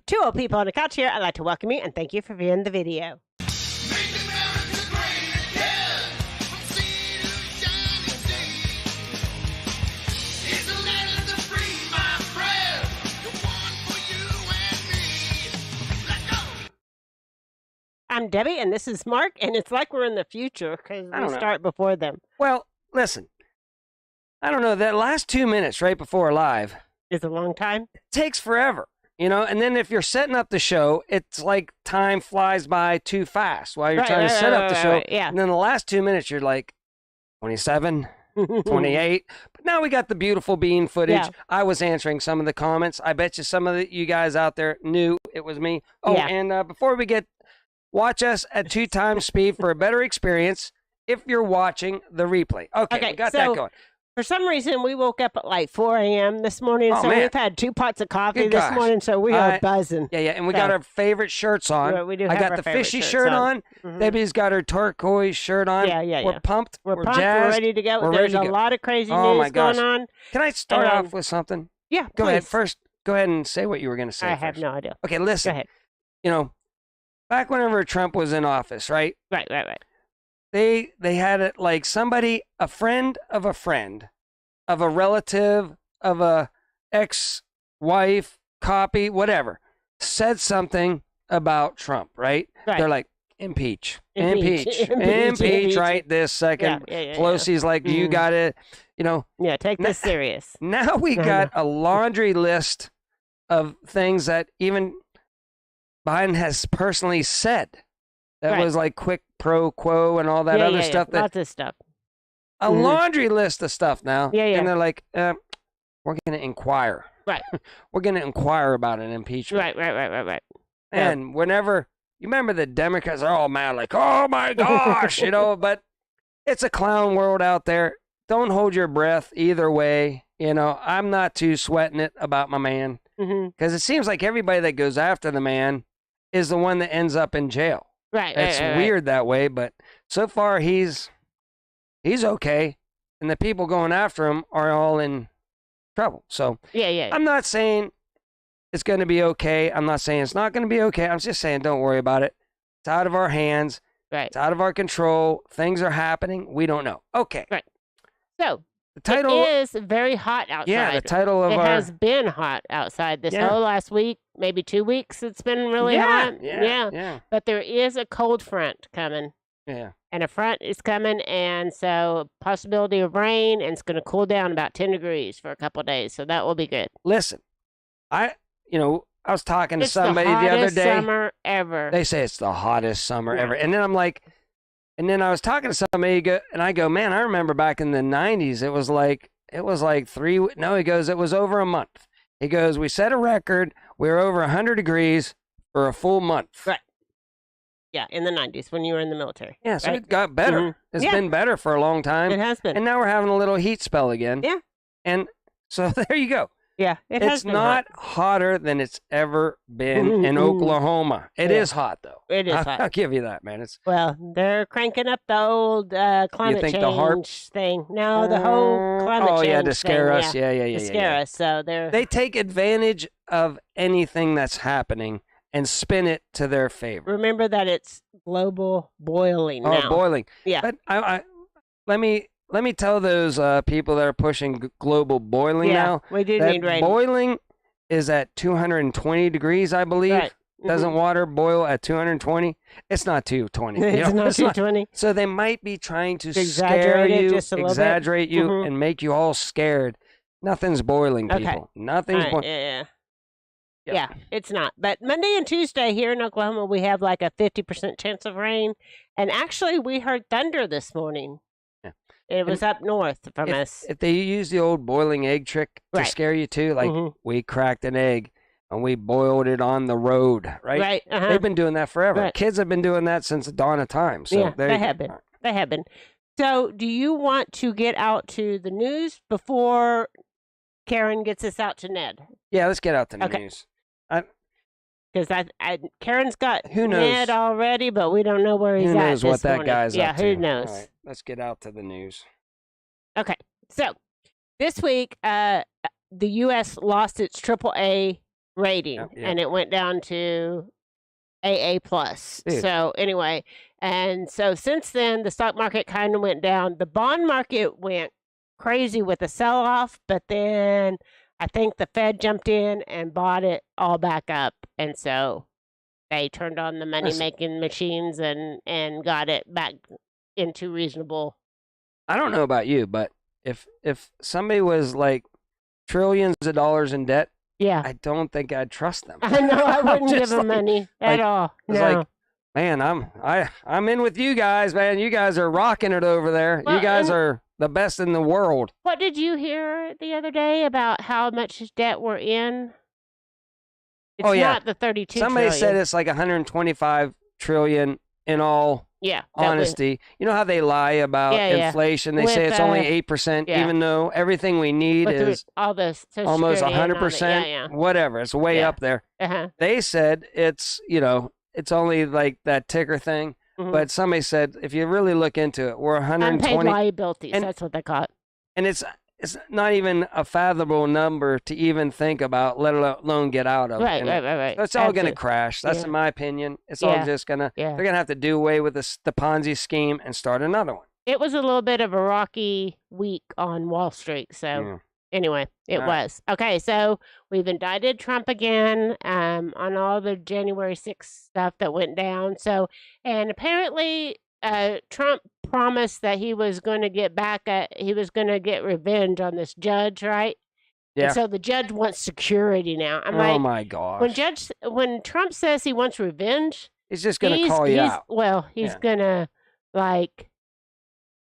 Two old people on the couch here. I'd like to welcome you and thank you for viewing the video. I'm Debbie, and this is Mark, and it's like we're in the future because we start before them. Well, listen, I don't know, that last 2 minutes right before live is a long time. It takes forever, you know, and then if you're setting up the show, it's like time flies by too fast while you're trying to set up the show. Yeah. And then the last 2 minutes, you're like 27, 28. But now we got the beautiful bean footage. Yeah. I was answering some of the comments. I bet you some of you guys out there knew it was me. Oh, yeah. And before we get... Watch us at 2 times speed for a better experience if you're watching the replay. Okay, we got that going. For some reason, we woke up at like 4 a.m. this morning, so we've had 2 pots of coffee this morning, so we are buzzing. Yeah, and we got our favorite shirts on. We do I got the fishy shirt on. Debbie's got her turquoise shirt on. Yeah. We're pumped. We're pumped. Jazzed. We're ready to go. There's a lot of crazy news going on. Can I start off with something? Yeah, Go ahead. First, go ahead and say what you were going to say. I have no idea. Okay, listen. Go ahead. You know, back whenever Trump was in office, right? Right. They had it like somebody, a friend, of a relative, of a ex-wife, copy, whatever, said something about Trump, right? They're like, impeach, right this second. Pelosi's like, you got to, you know. Yeah, take this serious. Now we got a laundry list of things that even Biden has personally said. That was like quick pro quo and all that other stuff. Lots of stuff. A laundry list of stuff now. Yeah. And they're like, we're going to inquire. Right. We're going to inquire about an impeachment. Right. And whenever, you remember the Democrats are all mad, like, oh my gosh, you know, but it's a clown world out there. Don't hold your breath either way. You know, I'm not too sweating it about my man. Because it seems like everybody that goes after the man is the one that ends up in jail. Right. It's weird that way, but so far he's okay, and the people going after him are all in trouble. So yeah. I'm not saying it's going to be okay. I'm not saying it's not going to be okay. I'm just saying don't worry about it. It's out of our hands. Right. It's out of our control. Things are happening. We don't know. Okay. Right. So the title is very hot outside. Yeah, the title of it has been hot outside this whole last week, maybe 2 weeks. It's been really hot. Yeah. But there is a cold front coming. Yeah. And a front is coming, and so possibility of rain, and it's going to cool down about 10 degrees for a couple of days, so that will be good. Listen, I was talking to somebody the other day. It's the hottest summer ever. They say it's the hottest summer ever. And then I'm like, I was talking to somebody, and I go, man, I remember back in the 90s, it was like 3, no, he goes, it was over a month. He goes, we set a record, we were over 100 degrees for a full month. Right. Yeah, in the 90s when you were in the military. Yeah, so it got better. It's been better for a long time. It has been. And now we're having a little heat spell again. Yeah. And so there you go. Yeah, it's not hotter than it's ever been in Oklahoma. It is hot, though. It is hot. I'll give you that, man. Well, they're cranking up the old climate change thing. No, the whole climate change thing. Oh, yeah, to scare us. Yeah. To scare us. So they take advantage of anything that's happening and spin it to their favor. Remember that it's global boiling now. Oh, boiling. Yeah. But let me tell those people that are pushing global boiling now. We do need rain. Boiling is at 220 degrees, I believe. Right. Doesn't water boil at 220? It's not 220. It's not 220. So they might be trying to scare you, exaggerate you, Mm-hmm. and make you all scared. Nothing's boiling, people. Okay. Nothing's boiling. Yeah, it's not. But Monday and Tuesday here in Oklahoma, we have like a 50% chance of rain. And actually, we heard thunder this morning. Yeah. It was up north from us. If they use the old boiling egg trick to scare you too, like we cracked an egg and we boiled it on the road, right? Right. They've been doing that forever. Right. Kids have been doing that since the dawn of time. So they have been. They have been. So do you want to get out to the news before Karen gets us out to Ned? Yeah, let's get out to the news. Because Karen's got who knows? Ned already, but we don't know where he's at. Who knows what that morning. guy's up to? Yeah, who knows? All right, let's get out to the news. Okay, so this week, the U.S. lost its AAA rating, and it went down to AA plus. So anyway, and so since then, the stock market kind of went down. The bond market went crazy with a sell-off, but then I think the Fed jumped in and bought it all back up, and so they turned on the money-making machines and got it back into reasonable. I don't know about you, but if somebody was like trillions of dollars in debt, yeah, I don't think I'd trust them. I know I wouldn't give them money at all. No. Like, man, I'm in with you guys, man. You guys are rocking it over there. Well, you guys are the best in the world. What did you hear the other day about how much debt we're in? It's not the 32 Somebody trillion. said it's like 125 trillion in all honesty. You know how they lie about inflation? They say it's only 8%, even though everything we need is all this almost 100%. Whatever. It's way up there. They said it's, it's only like that ticker thing. Mm-hmm. But somebody said, if you really look into it, we're 120. Unpaid liabilities, that's what they call it. And it's not even a fathomable number to even think about, let alone get out of. Right. So it's all going to crash. That's in my opinion. It's all just going to, they're going to have to do away with the Ponzi scheme and start another one. It was a little bit of a rocky week on Wall Street. So anyway, it was. Okay, so we've indicted Trump again on all the January 6th stuff that went down. So, and apparently Trump promised that he was going to get revenge on this judge, right? Yeah. And so the judge wants security now. I'm like, oh my gosh. When Trump says he wants revenge, he's just going to call you out. Well, he's going to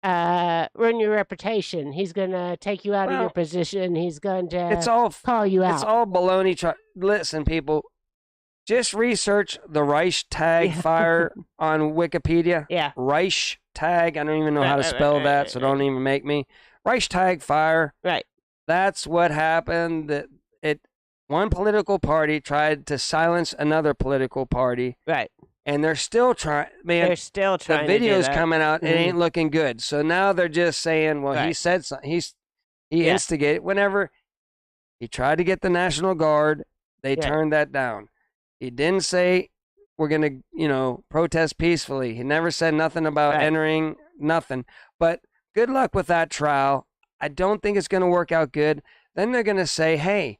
ruin your reputation. He's going to take you out of your position. He's going to call you out. It's all baloney. Listen, people, just research the Reichstag fire on Wikipedia. Yeah. Reichstag. I don't even know how to spell that, so don't even make me. Reichstag fire. Right. That's what happened. One political party tried to silence another political party. Right. And they're still trying. Man, they're still trying. The video's coming out. It ain't looking good. So now they're just saying, well, he said something. He instigated. Whenever he tried to get the National Guard, they turned that down. He didn't say we're going to, protest peacefully. He never said nothing about entering, nothing. But good luck with that trial. I don't think it's going to work out good. Then they're going to say, hey,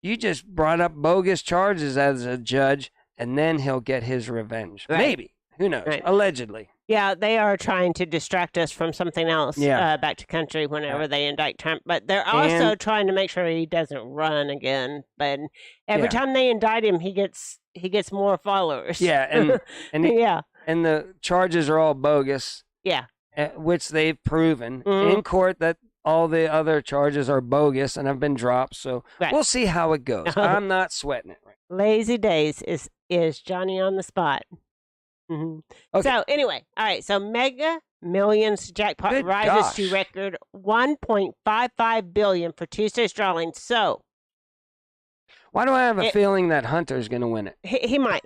you just brought up bogus charges as a judge. And then he'll get his revenge. Right. Maybe. Who knows? Right. Allegedly. Yeah, they are trying to distract us from something else back to country whenever they indict Trump. But they're also trying to make sure he doesn't run again. But every time they indict him, he gets more followers. Yeah, and the charges are all bogus. Yeah. Which they've proven in court that all the other charges are bogus and have been dropped. So we'll see how it goes. I'm not sweating it. Lazy days is Johnny on the spot. Mm-hmm. Okay. So anyway, all right. So Mega Millions jackpot rises to record $1.55 billion for Tuesday's drawing. So why do I have a feeling that Hunter's going to win it? He might.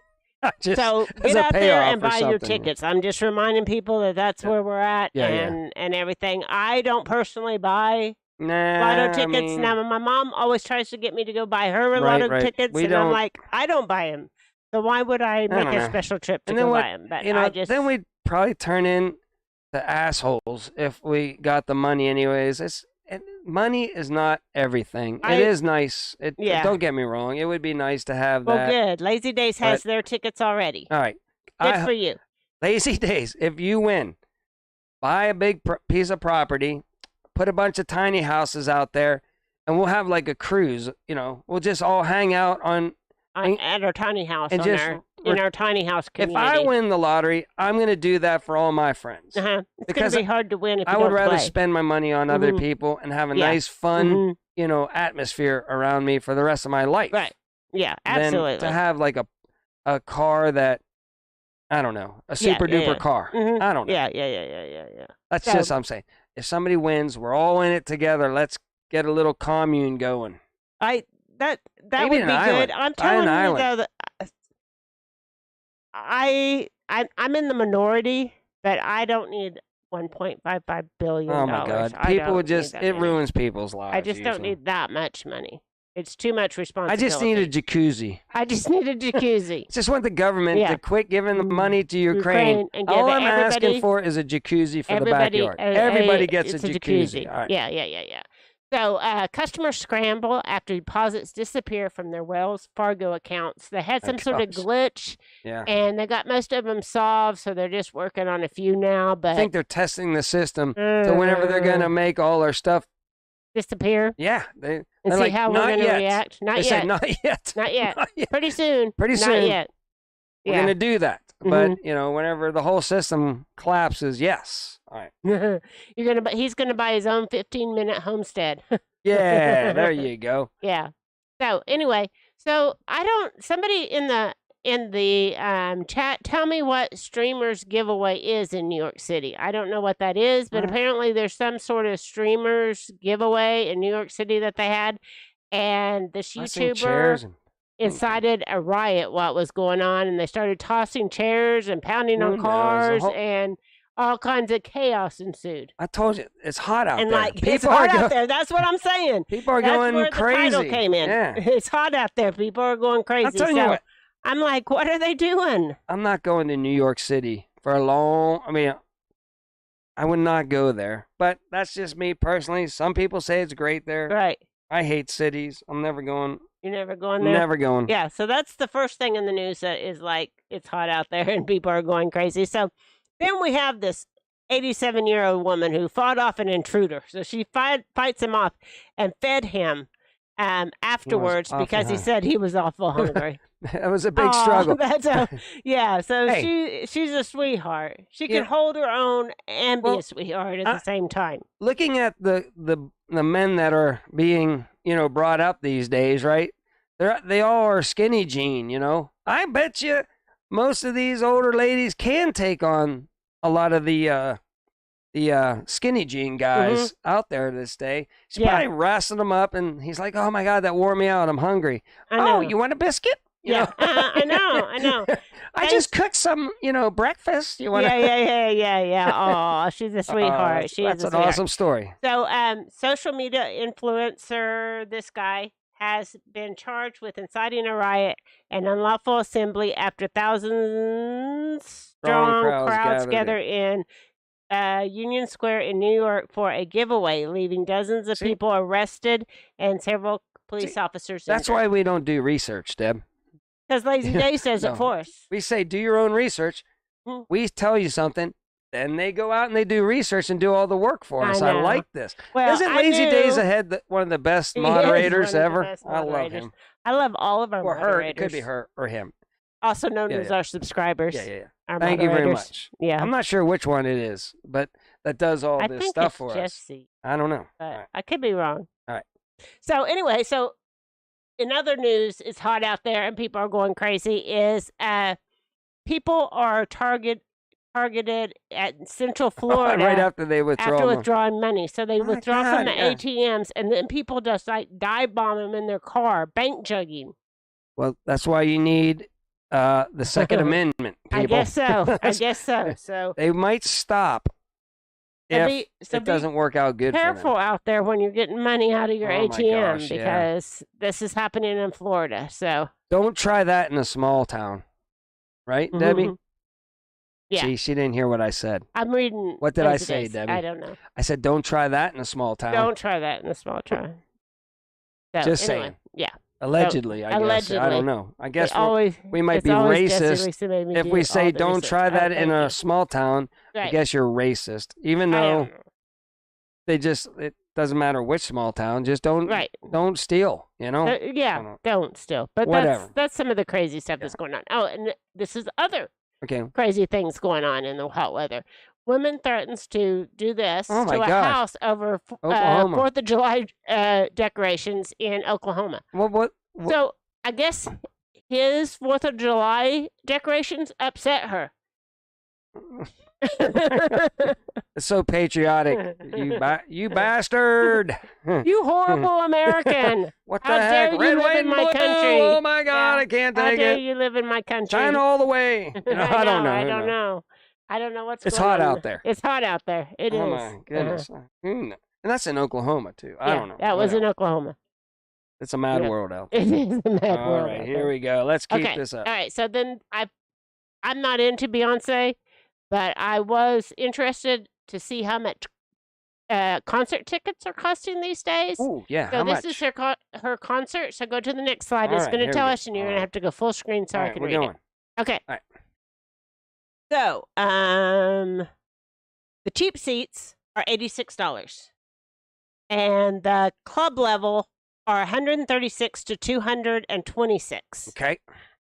So get out there and buy your tickets. I'm just reminding people that that's where we're at and everything. I don't personally buy lotto tickets. Now, my mom always tries to get me to go buy her lotto tickets, I'm like, I don't buy them. So why would I make a special trip to go buy them? But then we'd probably turn in the assholes if we got the money anyways. Money is not everything. It is nice. Don't get me wrong. It would be nice to have that. Well, good. Lazy Days has their tickets already. All right. Good for you. Lazy Days, if you win, buy a big piece of property, put a bunch of tiny houses out there, and we'll have like a cruise. We'll just all hang out at our tiny house in our tiny house community. If I win the lottery, I'm going to do that for all my friends. It's going to be hard to win if you I don't would rather play. spend my money on other people and have a nice, fun, atmosphere around me for the rest of my life. Right. Yeah, absolutely. Than to have like a car that, I don't know, a super duper car. Mm-hmm. I don't know. Yeah. That's just what I'm saying. If somebody wins, we're all in it together. Let's get a little commune going. That would be good. I'm telling you though that I'm in the minority, but I don't need $1.55 billion. Oh my God! People would it ruins people's lives. I just don't need that much money. It's too much I responsibility. just need a jacuzzi. Just want the government to quit giving the money to Ukraine. and give All I'm asking for is a jacuzzi for the backyard. Everybody gets a jacuzzi. All right. Yeah. So customers scramble after deposits disappear from their Wells Fargo accounts. They had some sort of glitch, and they got most of them solved, so they're just working on a few now. But I think they're testing the system, so whenever they're going to make all our stuff disappear. Yeah. And see like, how we're going to react. Not yet. Not yet. Not yet. Pretty soon. Not yet. We're going to do that. But, whenever the whole system collapses, yes. All right. He's going to buy his own 15-minute homestead. Yeah, there you go. Yeah. So, anyway, somebody in the chat, tell me what streamers giveaway is in New York City. I don't know what that is, but apparently there's some sort of streamers giveaway in New York City that they had, and this YouTuber incited a riot while it was going on, and they started tossing chairs and pounding on cars, and all kinds of chaos ensued. I told you, it's hot out and there. And it's hot out there. That's what I'm saying. People are going crazy. That's where the title came in. Yeah. It's hot out there. People are going crazy. I'll tell you what. I'm like, what are they doing? I'm not going to New York City for I would not go there. But that's just me personally. Some people say it's great there. Right. I hate cities. I'm never going. You're never going there? Never going. Yeah, so that's the first thing in the news that is like, it's hot out there and people are going crazy. So then we have this 87-year-old woman who fought off an intruder. So she fights him off and fed him afterwards because he said he was awful hungry. That was a big struggle. So she's a sweetheart. She can hold her own and be a sweetheart at the same time. Looking at the men that are being, brought up these days, right? They all are skinny jean, I bet you most of these older ladies can take on a lot of the skinny jean guys out there this day. She's probably wrestling them up, and he's like, "Oh my God, that wore me out. I'm hungry. Oh, you want a biscuit?" I know. I just cooked some, breakfast. You want? Yeah. Oh, she's a sweetheart. That's an awesome story. So, social media influencer, this guy has been charged with inciting a riot and unlawful assembly after thousands strong crowds gather in Union Square in New York for a giveaway, leaving dozens of people arrested and several police officers injured. That's why we don't do research, Deb. Because Lazy Day says it for us. We say, do your own research. We tell you something. Then they go out and they do research and do all the work for us. I like this. Well, Isn't Lazy Days Ahead one of the best moderators ever? I love him. I love all of our moderators. Or her. It could be her or him. Also known as our subscribers. Yeah. Thank you very much. Yeah. I'm not sure which one it is, but that does all this stuff for us. I think it's Jesse. I don't know. But I could be wrong. All right. So anyway, in other news, it's hot out there and people are going crazy, is people are targeted at Central Florida right after they withdrawing money. So they withdraw from the ATMs, and then people just like dive bomb them in their car, bank jugging. Well, that's why you need the Second Amendment, people. I guess so. So they might stop if it doesn't work out good for them. Careful out there when you're getting money out of your ATM because this is happening in Florida. So don't try that in a small town, right, Debbie? Yeah. See, she didn't hear what I said. I'm reading. What did I say, Debbie? I don't know. I said don't try that in a small town. Don't try that in a small town. So, just saying. Yeah. Allegedly, I guess. I don't know. I guess we might be racist if we say don't try that in a small town. Right. I guess you're racist, even though it doesn't matter which small town. Just don't steal. Don't steal. But whatever. That's some of the crazy stuff that's going on. Oh, and this is other crazy things going on in the hot weather. Woman threatens to do this to a house over 4th of July decorations in Oklahoma. What? So I guess his 4th of July decorations upset her. It's so patriotic. You bastard. You horrible American. What the How heck? dare you live in my country? Oh my God, I can't take it. How dare you live in my country? China all the way. I don't know. I don't know what's it's going hot on. Out there. It's hot out there. It is. Oh my goodness. And that's in Oklahoma too. I don't know. That was in Oklahoma. It's a mad world out there. It is a mad world. All right, here we go. Let's keep this up. All right, so then I'm not into Beyonce, but I was interested to see how much concert tickets are costing these days. Oh, yeah. So how this much? is her concert. So go to the next slide. All It's right, going to here tell we us, go. and you're All going to have to go full screen so All I right, can we're read going. it. Okay. All right. So, the cheap seats are $86, and the club level are $136 to $226. Okay.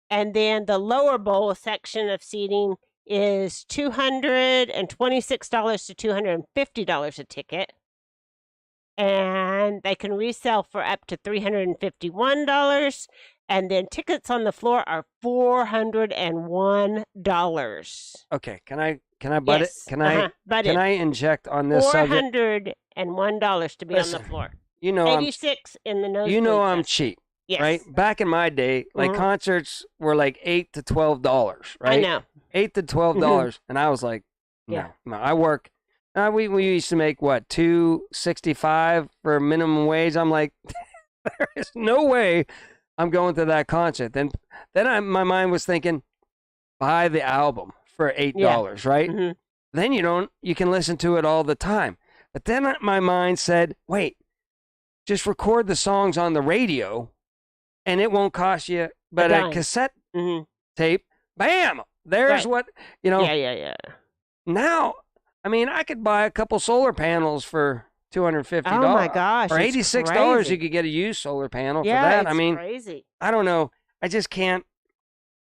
And then the lower bowl section of seating is $226 to $250 a ticket. And they can resell for up to $351. And then tickets on the floor are $401. Okay. Can I butt Yes. it? Can I inject on this subject? $401 to be on the floor. You know, 86 in the nosebleed. You know I'm section. cheap. Yes. Right? Back in my day, like concerts were like $8 to $12, right? I know. $8 to $12, and I was like, no. I work. We used to make what, $2.65 for minimum wage. I'm like, there is no way I'm going to that concert. Then my mind was thinking, buy the album for $8, right? Mm-hmm. Then you can listen to it all the time. But then my mind said, wait, just record the songs on the radio, and it won't cost you but a cassette tape. Bam! There's what, Yeah. Now, I mean, I could buy a couple solar panels for $250. Oh my gosh! For $86, you could get a used solar panel for that. I mean, crazy. I don't know. I just can't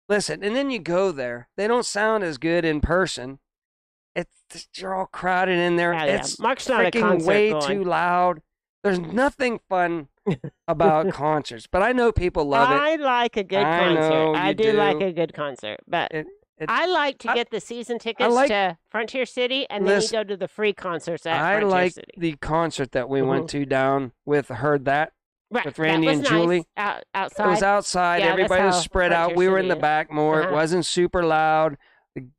listen. And then you go there; they don't sound as good in person. You're all crowded in there. It's Mark's not a concert way going. too loud. There's nothing fun about concerts, but I know people love it. I like a good concert. I do like a good concert, but I like to get the season tickets to Frontier City, and then you go to the free concerts at Frontier City. The concert that we went to down with Heard That. Right. With Randy and Julie. Outside. It was outside. Yeah, everybody was spread out. We were in the back more. Uh-huh. It wasn't super loud.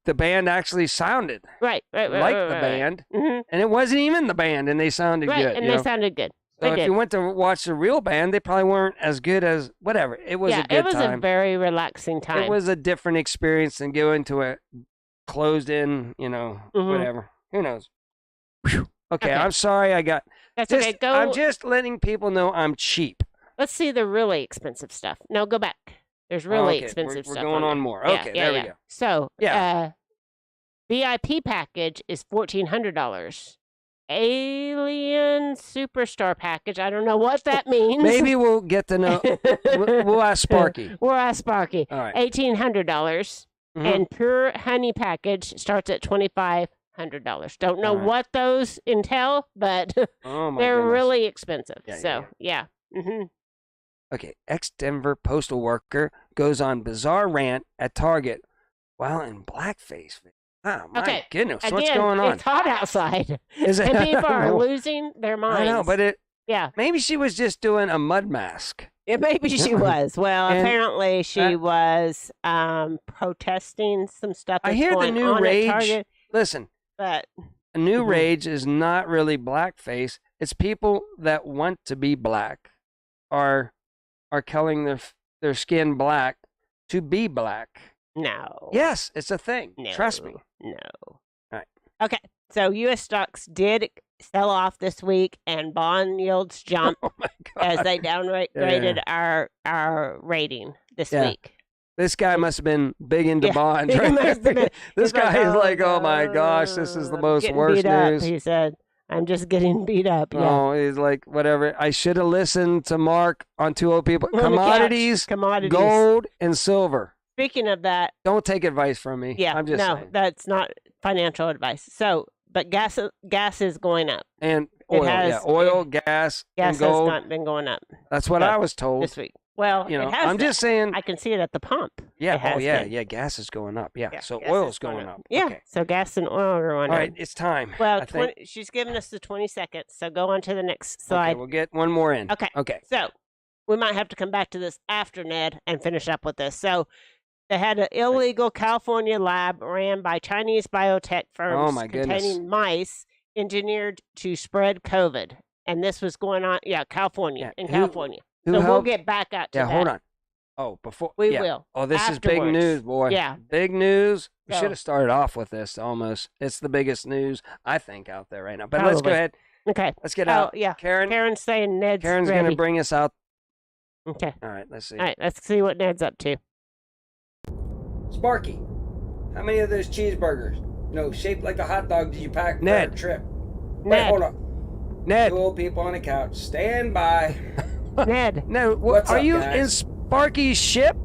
The band actually sounded right, like the band. Mm-hmm. And it wasn't even the band, and they sounded good. And they sounded good. So if you went to watch the real band, they probably weren't as good as whatever. It was a good time. It was a very relaxing time. It was a different experience than going to a closed-in, whatever. Who knows? Whew. Okay, I'm sorry That's okay. I'm just letting people know I'm cheap. Let's see the really expensive stuff. No, go back. There's really expensive stuff. We're going on more. Okay, there we go. So, VIP package is $1,400. Alien Superstar package. I don't know what that means. Maybe we'll get to know. We'll ask Sparky. We'll ask Sparky. All right. $1,800. And Pure Honey package starts at $2,500. Don't know what those entail, but they're really expensive. Yeah. Mm-hmm. Okay, ex-Denver postal worker goes on bizarre rant at Target while in blackface. Oh, my goodness. What's going on? It's hot outside. Is it? And people are losing their minds. I know, but maybe she was just doing a mud mask. Maybe she was. Well, apparently she was protesting some stuff that's I hear going the new on rage. at Target. Listen, but a new rage is not really blackface. It's people that want to be black are coloring their skin black to be black. No. Yes, it's a thing. No. Trust me. No. All right. Okay. So U.S. stocks did sell off this week, and bond yields jumped as they downgraded our rating this week. This guy must have been big into bonds. Right? This guy is like, oh my gosh, this is the most worst news. He said, I'm just getting beat up. Yeah. Oh, he's like, whatever. I should have listened to Mark on Two Old People. Commodities, gold, and silver. Speaking of that. Don't take advice from me. Yeah. I'm just saying. That's not financial advice. So, but gas is going up. And oil, oil, gas, and gold. Gas has not been going up. That's what I was told. This week. Well, I'm just saying. I can see it at the pump. Yeah. Yeah. Gas is going up. Yeah. So oil's going up. Yeah. Okay. So gas and oil are going up. All right. It's time. Well, she's giving us the 20 seconds. So go on to the next slide. Okay, we'll get one more in. Okay. So we might have to come back to this after Ned and finish up with this. So they had an illegal California lab ran by Chinese biotech firms containing mice engineered to spread COVID. And this was going on, California. we'll get back out to that. Yeah, hold on. Oh, before we will. Oh, this Afterwards. is big news, boy. Yeah, big news. We should have started off with this. Almost, it's the biggest news I think out there right now. But let's go ahead. Okay, let's get out. Yeah, Karen's saying Ned's going to bring us out. Okay. All right, let's see. All right, let's see what Ned's up to. Sparky, how many of those cheeseburgers, shaped like a hot dog, did you pack for a trip? Wait, hold on. Ned. 2 old people on a couch. Stand by. Ned. No, what's are up, you guys? in Sparky's ship?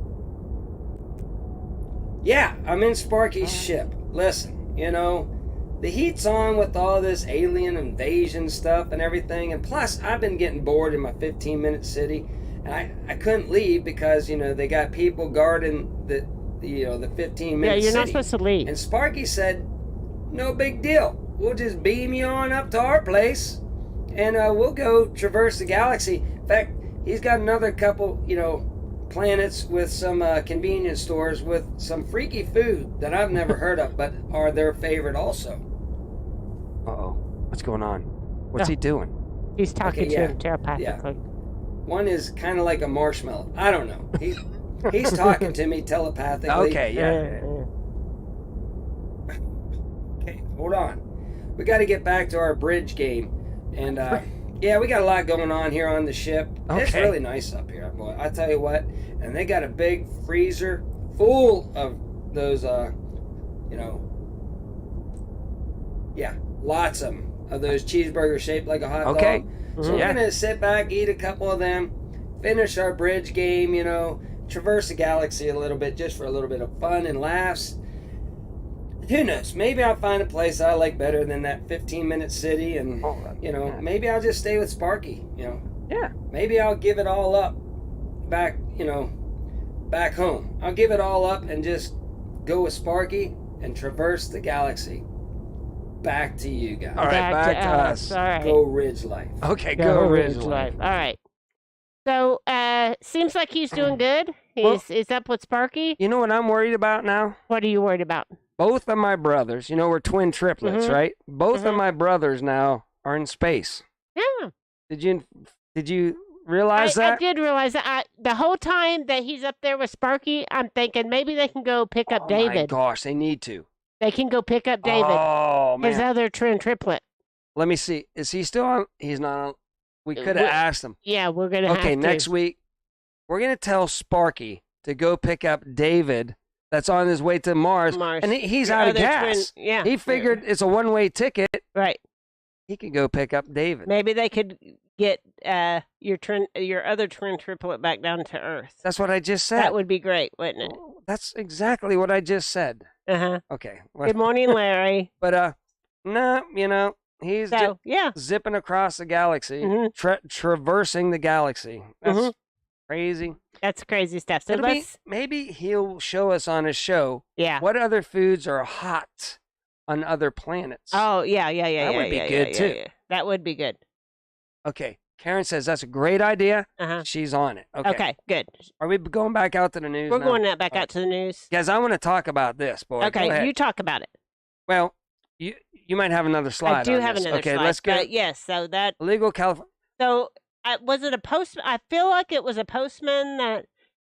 Yeah, I'm in Sparky's ship. Listen, the heat's on with all this alien invasion stuff and everything, and plus I've been getting bored in my 15-minute city, and I couldn't leave because they got people guarding the 15-minute city. Yeah, you're not supposed to leave. And Sparky said, no big deal. We'll just beam you on up to our place, and we'll go traverse the galaxy. In fact, he's got another couple, planets with some convenience stores with some freaky food that I've never heard of, but are their favorite also. Uh-oh. What's going on? What's he doing? He's talking to him telepathically. Yeah. One is kind of like a marshmallow. I don't know. He's talking to me telepathically. Okay, yeah. Okay, hold on. We got to get back to our bridge game. And, yeah, we got a lot going on here on the ship. Okay. It's really nice up here, boy. I tell you what. And they got a big freezer full of those, lots of them. Of those cheeseburgers shaped like a hot dog. Okay. So we're going to sit back, eat a couple of them, finish our bridge game, traverse the galaxy a little bit just for a little bit of fun and laughs. Who knows? Maybe I'll find a place I like better than that 15-minute city, and maybe I'll just stay with Sparky. Yeah. Maybe I'll give it all up back back home. I'll give it all up and just go with Sparky and traverse the galaxy. Back to you guys. All right, back to us. All right. Go Ridge Life. Okay, go Ridge Life. All right. So, seems like he's doing good. He's up with Sparky. You know what I'm worried about now? What are you worried about? Both of my brothers, we're twin triplets, right? Both of my brothers now are in space. Yeah. Did you realize that? I did realize that. The whole time that he's up there with Sparky, I'm thinking maybe they can go pick up David. Oh my gosh, they need to. They can go pick up David. Oh man. His other twin triplet. Let me see. Is he still on? He's not on. We could have asked him. Yeah, we're going to have to. Okay, next week, we're going to tell Sparky to go pick up David that's on his way to Mars. And he's out of gas. Yeah. He figured it's a one-way ticket. Right. He could go pick up David. Maybe they could get your other twin triplet back down to Earth. That's what I just said. That would be great, wouldn't it? That's exactly what I just said. Uh-huh. Okay. Good morning, Larry. But, no, he's zipping across the galaxy, traversing the galaxy. That's crazy. That's crazy stuff. So maybe he'll show us on his show what other foods are hot on other planets. Oh, yeah. That would be good, too. Yeah. That would be good. Okay. Karen says that's a great idea. Uh-huh. She's on it. Okay, good. Are we going back out to the news We're now? going back out to the news. Guys, I want to talk about this, boy. Okay, you talk about it. Well, you might have another slide. I do have another slide. Okay, let's go. Yes, so that illegal California. So was it a post? I feel like it was a postman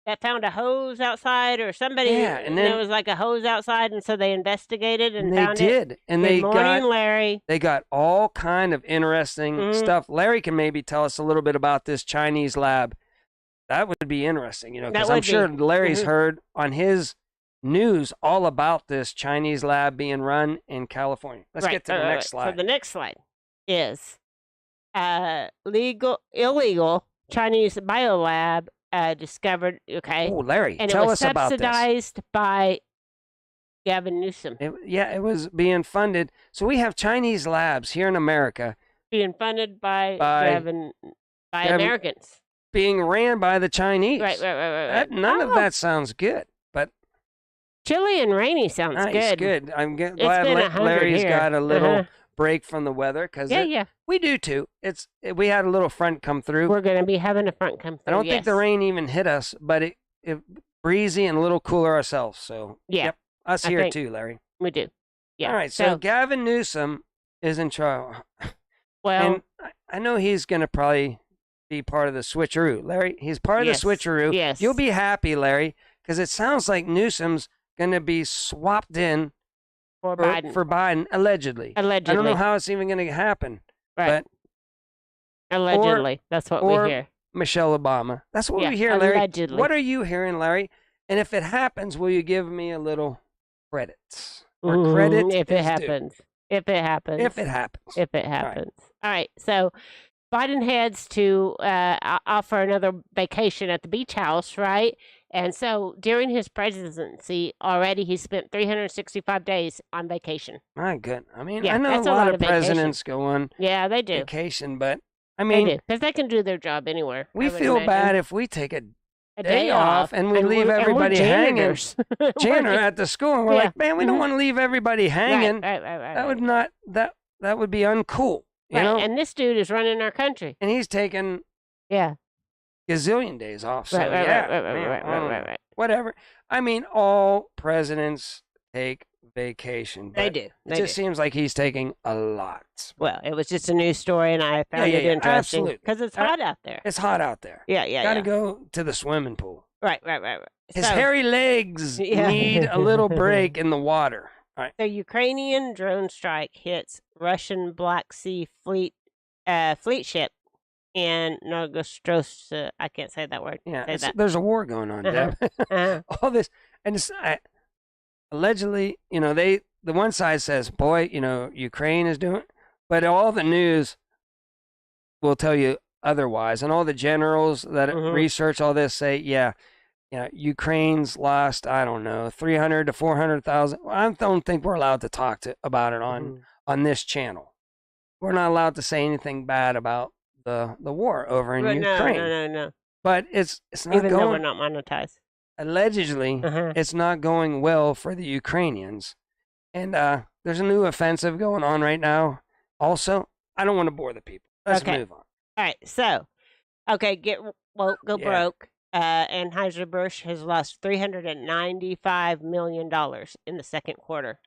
that found a hose outside, or somebody. Yeah, and then there was like a hose outside, and so they investigated and found it. They did, and Good morning, Larry. They got all kind of interesting stuff. Larry can maybe tell us a little bit about this Chinese lab. That would be interesting, because I'm sure Larry's heard on his news all about this Chinese lab being run in California. Let's get to the next slide. So the next slide is illegal Chinese biolab discovered. Okay. Oh, Larry, and tell us about this. It was subsidized by Gavin Newsom. It was being funded. So we have Chinese labs here in America being funded by Americans. Being ran by the Chinese. Right. None of that sounds good, but chilly and rainy sounds good. Good. I'm glad Larry's got a little break from the weather, because we do too. We had a little front come through. We're going to be having a front come through. I don't think the rain even hit us, but it breezy and a little cooler ourselves. So yep, us here too, Larry. We do. Yeah. All right. So Gavin Newsom is in charge. Well, and I know he's going to probably be part of the switcheroo. Larry, he's part of the switcheroo. Yes. You'll be happy, Larry, because it sounds like Newsom's going to be swapped in for Biden, allegedly. Allegedly. I don't know how it's even going to happen. Right. But allegedly. That's what we hear. Michelle Obama. That's what we hear, Larry. Allegedly. What are you hearing, Larry? And if it happens, will you give me a little credits? Or credit if it happens. If it happens. If it happens. If it happens. All right. So Biden heads to offer another vacation at the beach house, right? And so during his presidency, already he spent 365 days on vacation. My goodness. I mean, I know a lot of presidents go on they do. vacation, but I mean, because they can do their job anywhere. We feel bad if we take a day off and we leave everybody hanging. Janitor at the school, and we're like, man, we don't want to leave everybody hanging. Right. That would be uncool. You know? And this dude is running our country. And he's taking gazillion days off. So Right. Whatever. I mean, all presidents take vacation. They do. It just seems like he's taking a lot. Well, it was just a news story, and I found it interesting because it's hot out there. It's hot out there. Got to go to the swimming pool. Right. His hairy legs need a little break in the water. All right. The Ukrainian drone strike hits Russian Black Sea fleet ship in Novostrosky. I can't say that word. Yeah, there's a war going on, Deb. All this, and it's, allegedly, the one side says, boy, Ukraine is doing, but all the news will tell you otherwise, and all the generals that research all this say, Ukraine's lost, I don't know, 300 to 400,000. I don't think we're allowed to talk about it on this channel. We're not allowed to say anything bad about the war over in Ukraine. No. But it's not even going. though we're not monetized. Allegedly, it's not going well for the Ukrainians, and there's a new offensive going on right now. Also, I don't want to bore the people. Let's move on. All right, so go broke. Anheuser-Busch has lost $395 million in the second quarter.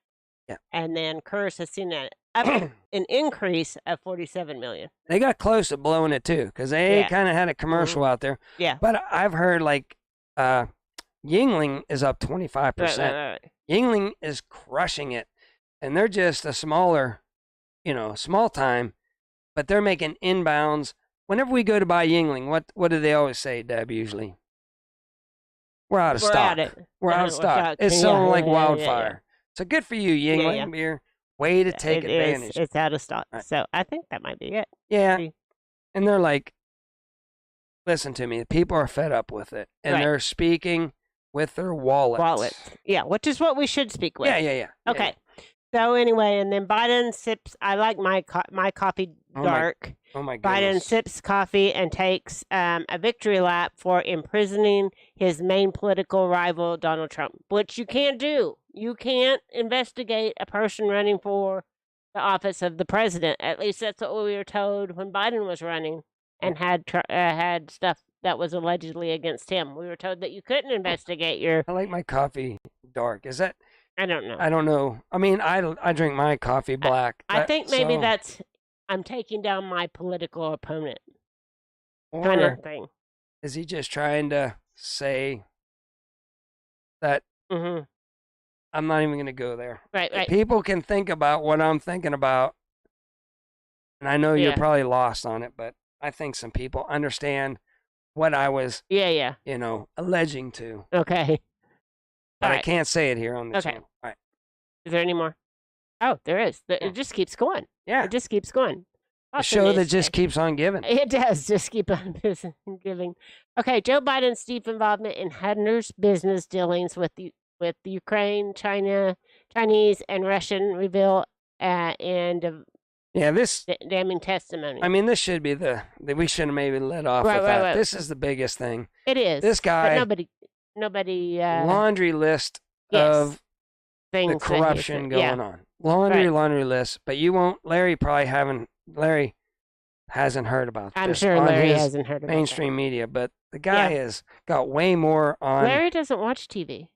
Yeah. And then Coors has seen an increase of $47 million. They got close to blowing it too, because they kind of had a commercial out there. Yeah. But I've heard Yingling is up 25%. Right. Yingling is crushing it, and they're just a smaller, small time, but they're making inbounds. Whenever we go to buy Yingling, what do they always say, Deb, usually? We're out of stock. We're out of stock. It's selling like wildfire. So good for you, Yingling beer. Way to take advantage. It's out of stock. Right. So I think that might be it. Yeah. And they're like, listen to me. People are fed up with it. And they're speaking with their wallets. Yeah, which is what we should speak with. Yeah. Okay. So anyway, and then Biden sips. I like my coffee dark. Oh my goodness. Biden sips coffee and takes a victory lap for imprisoning his main political rival, Donald Trump, which you can't do. You can't investigate a person running for the office of the president. At least that's what we were told when Biden was running and had stuff that was allegedly against him. We were told that you couldn't investigate your. I like my coffee dark. Is that? I don't know. I don't know. I mean, I drink my coffee black. I think maybe that's I'm taking down my political opponent kind of thing. Is he just trying to say that I'm not even going to go there? Right. People can think about what I'm thinking about, and I know you're probably lost on it, but I think some people understand what I was, alleging to. Okay. But I can't say it here on the channel. All right. Is there any more? Oh, there is. It just keeps going. Yeah. It just keeps going. A show that just keeps on giving. It does just keep on giving. Okay, Joe Biden's deep involvement in Hunter's business dealings with Ukraine, Chinese, and Russian reveal this damning testimony. I mean, this should be we should have maybe let off with that. Right. This is the biggest thing. It is. This guy. But nobody. Laundry list of things, the corruption going on. Laundry list. But you won't. Larry hasn't heard about this. I'm sure Larry hasn't heard about mainstream media, but the guy has got way more on. Larry doesn't watch TV.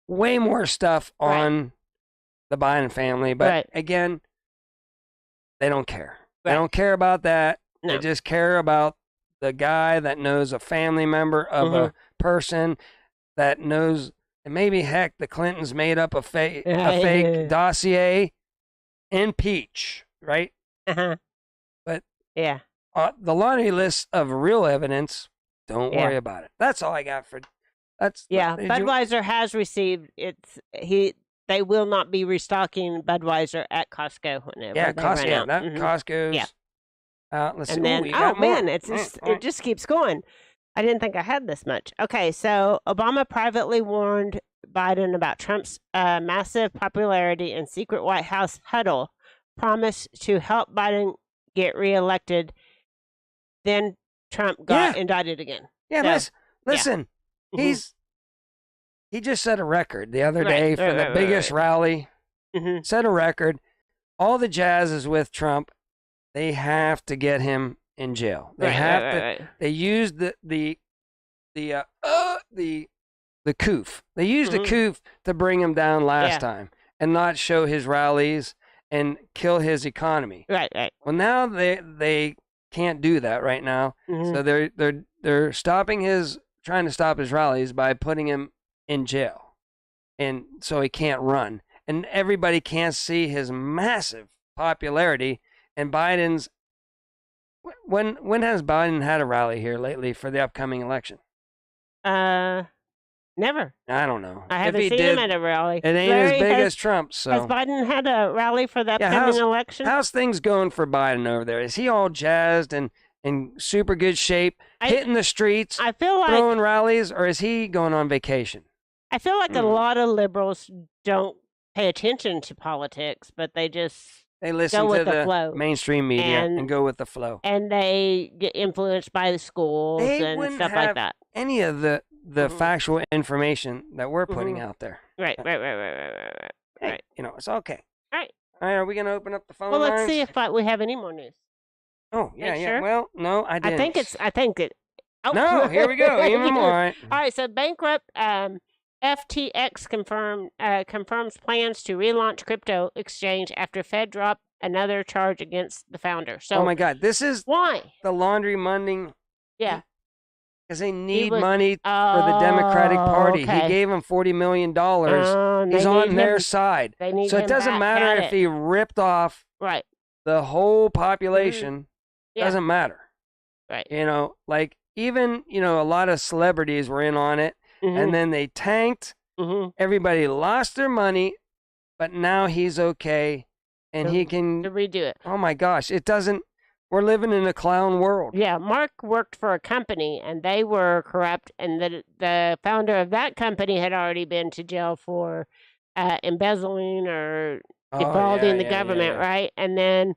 Way more stuff on the Biden family, but again, they don't care. They don't care about that. No. They just care about the guy that knows a family member of a person that knows, and maybe heck, the Clintons made up a fake dossier. Impeach, right? But yeah, the laundry list of real evidence. Don't worry about it. That's all I got for. Budweiser has received They will not be restocking Budweiser at Costco whenever. Yeah, they Costco. run out. Costco's. Yeah. Let's see. And then, it just keeps going. I didn't think I had this much. Okay, so Obama privately warned Biden about Trump's massive popularity and secret White House huddle, promised to help Biden get reelected. Then Trump got indicted again. Yeah, listen. He just set a record the other day for the biggest rally. Set a record. All the jazz is with Trump. They have to get him in jail. They have to. They used the coof. They used the coof to bring him down last time and not show his rallies and kill his economy. Right. Well, now they can't do that right now. So they're trying to stop his rallies by putting him in jail, and so he can't run. And everybody can't see his massive popularity. And Biden's. When has Biden had a rally here lately for the upcoming election? Never. I don't know. I haven't seen him at a rally. It ain't as big as Trump. So has Biden had a rally for the upcoming election? How's things going for Biden over there? Is he all jazzed and in super good shape, hitting the streets, I feel like throwing rallies, or is he going on vacation? I feel like a lot of liberals don't pay attention to politics, but they listen to the mainstream media and go with the flow. And they get influenced by the schools and stuff like that. Any of the factual information that we're putting out there. Right. Hey, it's okay. All right. Are we going to open up the phone lines? Well, let's see if we have any more news. Oh, yeah. Sure? Well, no, I didn't. I think it. Oh. No, here we go. Even more. All right. So bankrupt FTX confirms plans to relaunch crypto exchange after Fed dropped another charge against the founder. So, oh my God, this is why the laundry munding. Yeah, because they need money for the Democratic Party. Okay. He gave them $40 million. He's on their side. So it doesn't matter if he ripped off the whole population. Doesn't matter. Right. Even a lot of celebrities were in on it. And then they tanked. Everybody lost their money, but now he's okay, and he can redo it. Oh my gosh, it doesn't. We're living in a clown world. Yeah, Mark worked for a company, and they were corrupt, and the founder of that company had already been to jail for embezzling or defrauding the government, right? And then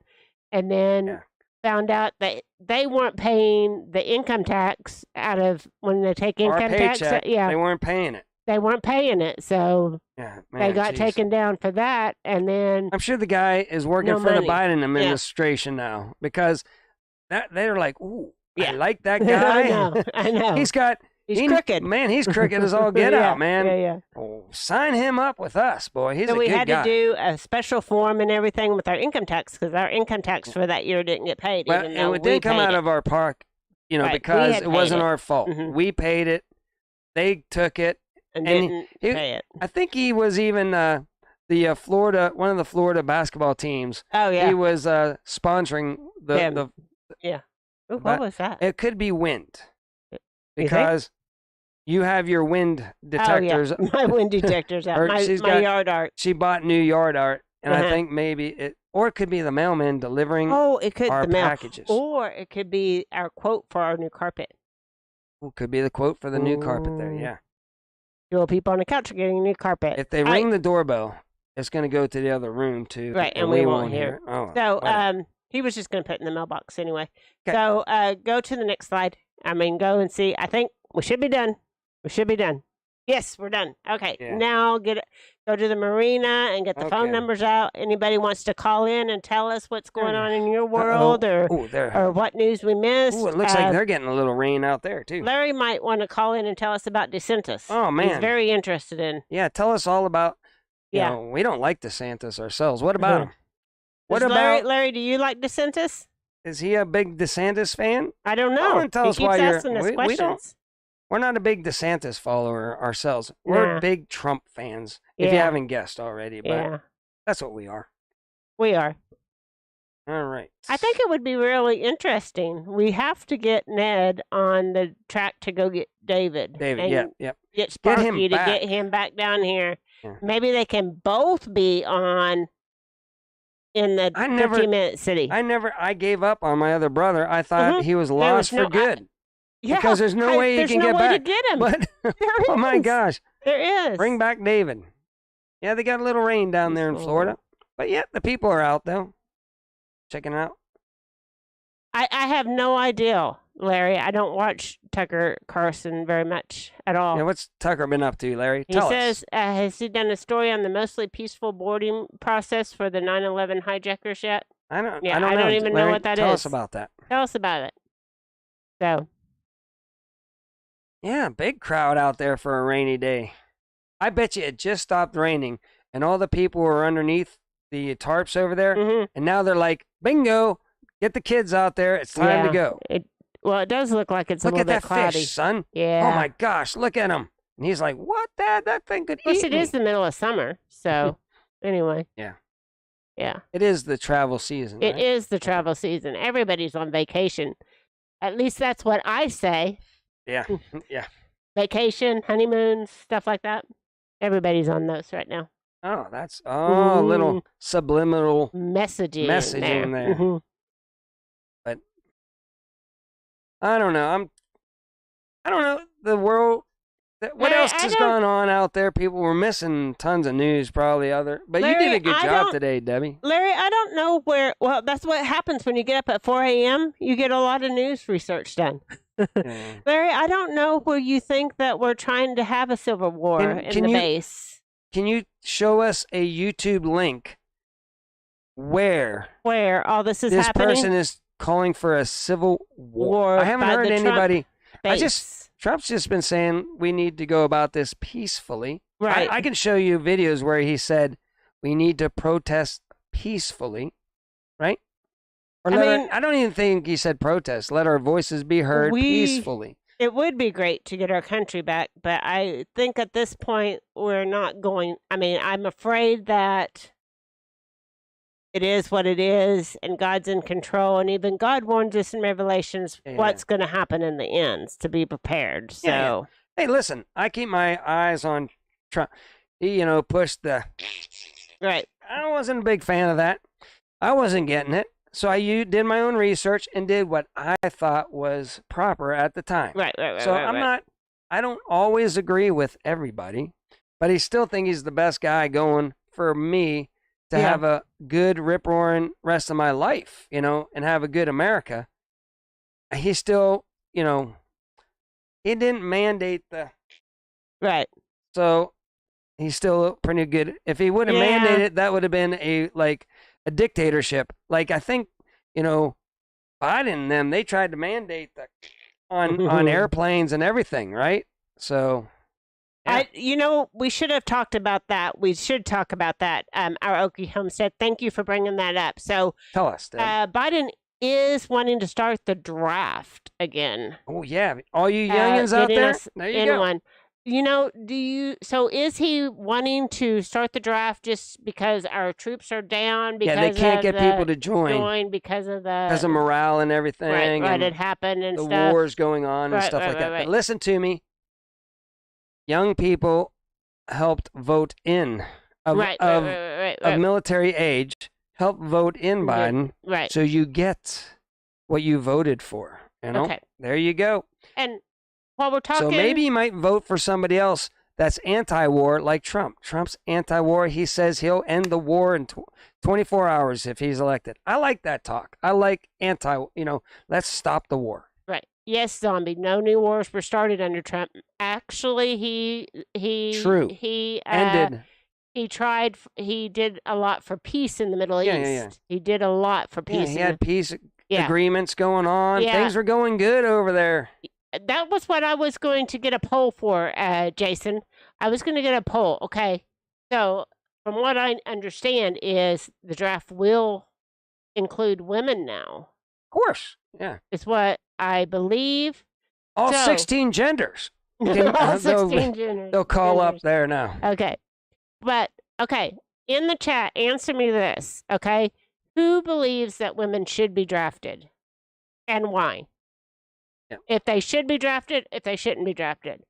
found out that they weren't paying the income tax out of when they take income tax. They weren't paying it. They weren't paying it, so they got taken down for that. And then I'm sure the guy is working for the Biden administration now because they're like, ooh, I like that guy. I know. He's crooked. Man, he's crooked as all get out, man. Yeah. Oh, sign him up with us, boy. He's a good guy. So we had to do a special form and everything with our income tax because our income tax for that year didn't get paid. But it didn't come out of our park, because it wasn't our fault. We paid it. They took it. And didn't pay it. I think he was even one of the Florida basketball teams. Oh, yeah. He was sponsoring the yeah. Ooh, what was that? It could be wind. Because you have your wind detectors. Oh, yeah. My wind detector's out. my yard art. She bought new yard art, and I think maybe it could be the mailman delivering our packages. Or it could be our quote for our new carpet. It could be the quote for the new carpet there, yeah. Two people on the couch are getting a new carpet. If they ring the doorbell, it's going to go to the other room, too. Right, and we won't hear it. Oh, so, he was just going to put it in the mailbox anyway. Okay. So, go to the next slide. Go and see. I think we should be done. Yes, we're done. Okay, now go to the marina and get the phone numbers out. Anybody wants to call in and tell us what's going on in your world or what news we missed. Ooh, it looks like they're getting a little rain out there, too. Larry might want to call in and tell us about DeSantis. Oh, man. He's very interested in. Yeah, tell us all about, we don't like DeSantis ourselves. What about him? What about Larry, do you like DeSantis? Is he a big DeSantis fan? I don't know. Tell he us keeps why asking us questions. We're not a big DeSantis follower ourselves. We're big Trump fans, if you haven't guessed already. But that's what we are. We are. All right. I think it would be really interesting. We have to get Ned on the track to go get David. Get Sparky to get him back down here. Yeah. Maybe they can both be on in the 15-minute city. I gave up on my other brother. I thought he was lost for good. Because there's no way you can get back. To get him. But oh my gosh. There is. Bring back David. Yeah, they got a little rain down there in Florida. But yeah, the people are out though. Checking it out. I have no idea, Larry. I don't watch Tucker Carlson very much at all. Yeah, what's Tucker been up to, Larry? He says, has he done a story on the mostly peaceful boarding process for the 9/11 hijackers yet? I don't I know. don't even know what that is. Tell us about that. Tell us about it. So. Yeah, big crowd out there for a rainy day. I bet you it just stopped raining, and all the people were underneath the tarps over there, and now they're like, bingo, get the kids out there. It's time to go. It does look like it's a little bit cloudy. Look at that fish, son. Yeah. Oh, my gosh, look at him. And he's like, what? That thing could eat me. Of course, it is the middle of summer, so anyway. Yeah. Yeah. It is the travel season. It is the travel season. Everybody's on vacation. At least that's what I say. Yeah, yeah. Vacation, honeymoons, stuff like that. Everybody's on those right now. Oh, that's a little subliminal messaging there. But I don't know. I don't know the world. What else has gone on out there? People were missing tons of news, probably but Larry, you did a good job today, Debbie. Larry, I don't know where. Well, that's what happens when you get up at 4 a.m. You get a lot of news research done. Larry, I don't know where you think that we're trying to have a civil war in the base. Can you show us a YouTube link where all this is happening? This person is calling for a civil war. I haven't heard anybody. Trump's just been saying we need to go about this peacefully. Right. I can show you videos where he said we need to protest peacefully, right? Or I don't even think he said protest. Let our voices be heard peacefully. It would be great to get our country back, but I think at this point we're not going. I mean, I'm afraid that it is what it is, and God's in control, and even God warns us in Revelations what's going to happen in the ends, to be prepared. So, hey, listen, I keep my eyes on Trump. He, pushed the right. I wasn't a big fan of that. I wasn't getting it. So I did my own research and did what I thought was proper at the time. Right. So I don't always agree with everybody, but I still think he's the best guy going for me to have a good rip-roaring rest of my life, and have a good America. He still, he didn't mandate the... Right. So he's still pretty good. If he would have mandated, that would have been a dictatorship. Like, I think, Biden and them, they tried to mandate that on airplanes and everything, right? So, we should have talked about that. We should talk about that. Our Okie Homestead. Thank you for bringing that up. So, tell us, Deb. Biden is wanting to start the draft again. Oh yeah, all you youngins out there, there you go. One. Is he wanting to start the draft just because our troops are down? Because they can't get people to join because of morale and everything. Right, it happened and the stuff. The wars going on and stuff like that. But listen to me. Young people helped vote in of military age, helped vote in Biden. Right. So you get what you voted for. Okay. There you go. And while we're talking... So maybe you might vote for somebody else that's anti-war like Trump. Trump's anti-war. He says he'll end the war in 24 hours if he's elected. I like that talk. I like let's stop the war. Right. Yes, zombie. No new wars were started under Trump. Actually, he ended. He did a lot for peace in the Middle East. Yeah. He did a lot for peace. Yeah, he had peace agreements going on. Yeah. Things were going good over there. That was what I was going to get a poll for, Jason. I was going to get a poll. Okay. So, from what I understand is the draft will include women now. course. Yeah. Is what I believe. All So- 16 genders. All 16 genders. They'll call up there now. Okay. But, okay. In the chat, answer me this, okay? Who believes that women should be drafted and why? Yeah. If they should be drafted, if they shouldn't be drafted.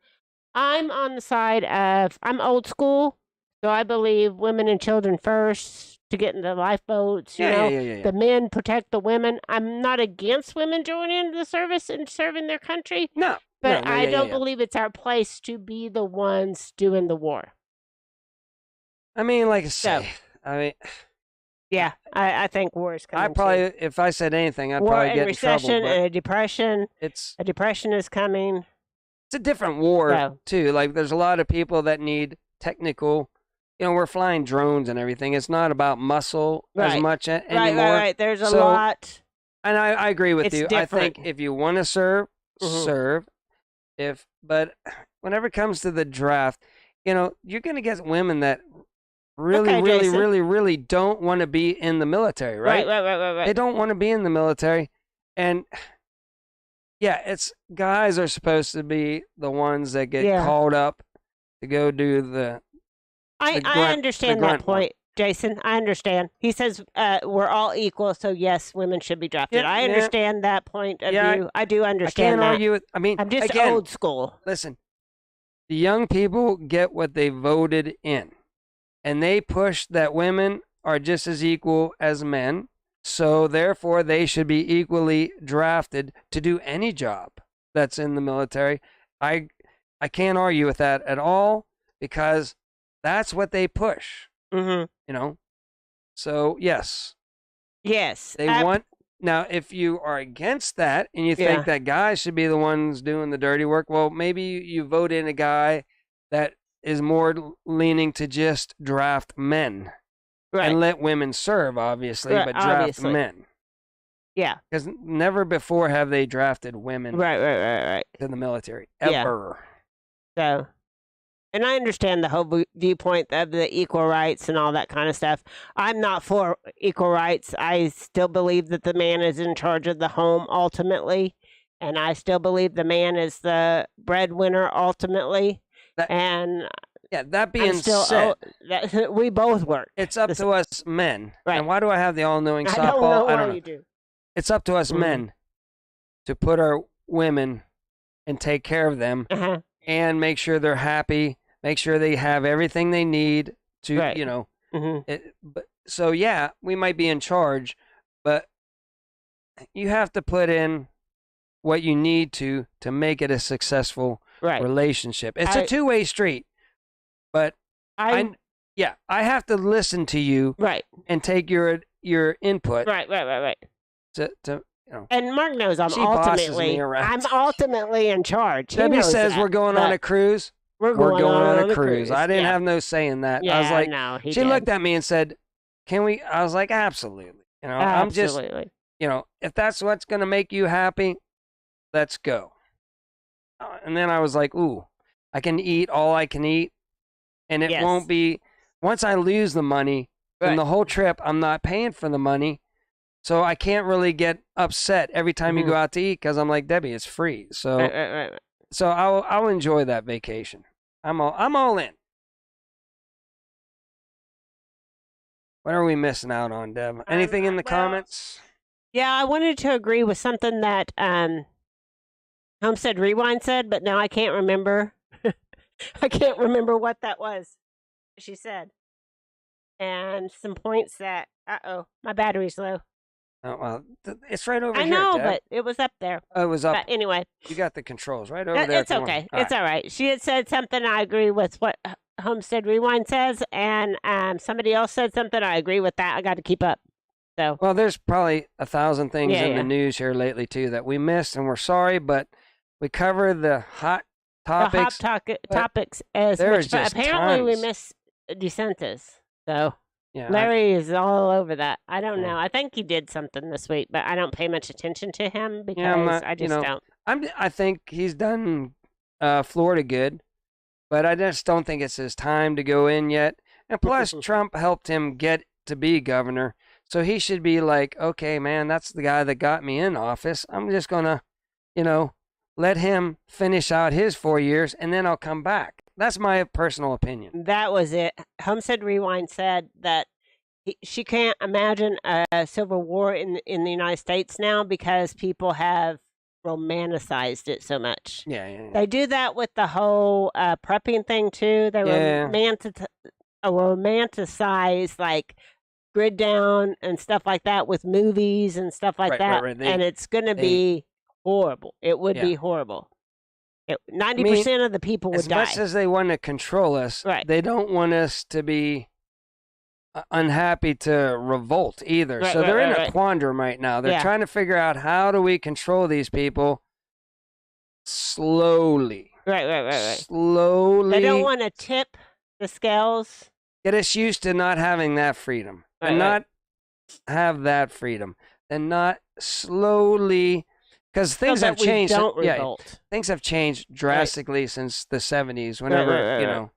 I'm on the side of, I'm old school, so I believe women and children first to get into lifeboats. You know, the men protect the women. I'm not against women joining into the service and serving their country. No. But I don't believe it's our place to be the ones doing the war. I mean, like I say, yeah, I think war is coming. I probably, if I said anything, I'd war probably and get recession in trouble. And a depression. A depression is coming. It's a different war too. Like there's a lot of people that need technical. You know, we're flying drones and everything. It's not about muscle as much anymore. Right. There's a lot. And I agree with you. Different. I think if you want to serve, serve. But whenever it comes to the draft, you know, you're going to get women that really don't want to be in the military, right? Right. They don't want to be in the military. And yeah, it's guys are supposed to be the ones that get called up to go do the I understand that point, Jason. I understand. He says we're all equal, so yes, women should be drafted. I understand that point of view. I do understand I can't argue with, I'm just again, old school. Listen, the young people get what they voted in, and they push that women are just as equal as men, so therefore they should be equally drafted to do any job that's in the military. I can't argue with that at all because that's what they push. You know? So, yes. Yes. They want... Now, if you are against that and you think that guys should be the ones doing the dirty work, well, maybe you vote in a guy that is more leaning to just draft men. And let women serve, obviously, but draft men. Yeah. Because never before have they drafted women right. to the military. Ever. So... And I understand the whole viewpoint of the equal rights and all that kind of stuff. I'm not for equal rights. I still believe that the man is in charge of the home ultimately. And I still believe the man is the breadwinner ultimately. That being said, we both work. It's up to us men. Right. And why do I have the all-knowing softball? I don't know. You do. It's up to us men to put our women and take care of them and make sure they're happy. Make sure they have everything they need to, you know. So, yeah, we might be in charge, but you have to put in what you need to make it a successful relationship. It's a two-way street, but I have to listen to you and take your input. Right. To you know. And Mark knows I'm ultimately in charge. Debbie says we're going on a cruise. We're going on a cruise. I didn't have no say in that. I was like, she looked at me and said, "Can we?" I was like, "Absolutely." You know, I'm just, you know, if that's what's going to make you happy, let's go. And then I was like, "Ooh, I can eat all I can eat, and it won't be once I lose the money from the whole trip. I'm not paying for the money." So I can't really get upset every time you go out to eat because I'm like, Debbie, it's free. So so I'll enjoy that vacation. I'm all in. What are we missing out on, Deb? Anything in the comments? Yeah, I wanted to agree with something that Homestead Rewind said, but now I can't remember. I can't remember what that was. She said, and some points that my battery's low. Oh, well, it's right over here. I know, Deb. but it was up there. Oh, it was up. But anyway. You got the controls right over there. It's okay. It's all right. She had said something. I agree with what Homestead Rewind says. And somebody else said something. I agree with that. I got to keep up. So. Well, there's probably 1,000 things in the news here lately, too, that we missed. And we're sorry, but we cover the hot topics. The hot topics as much. But apparently we missed DeSantis. So. Yeah, Larry is all over that. I don't know. I think he did something this week, but I don't pay much attention to him because I just don't. I think he's done Florida good, but I just don't think it's his time to go in yet. And plus, Trump helped him get to be governor, So he should be like, okay, man, that's the guy that got me in office. I'm just going to, you know, let him finish out his 4 years and then I'll come back. That's my personal opinion. That was it. Homestead Rewind said that she can't imagine a civil war in the United States now because people have romanticized it so much. Yeah. They do that with the whole prepping thing too. They romanticize like Grid Down and stuff like that with movies and stuff like that. Right. And it's going to be horrible. It would be horrible. 90% of the people would die. As much as they want to control us, they don't want us to be unhappy to revolt either. So they're in a quandrum right now. They're trying to figure out how do we control these people slowly. Right. Slowly. They don't want to tip the scales. Get us used to not having that freedom. And not have that freedom. And not slowly, because things have changed. Things have changed drastically since the 70s. Whenever, you know,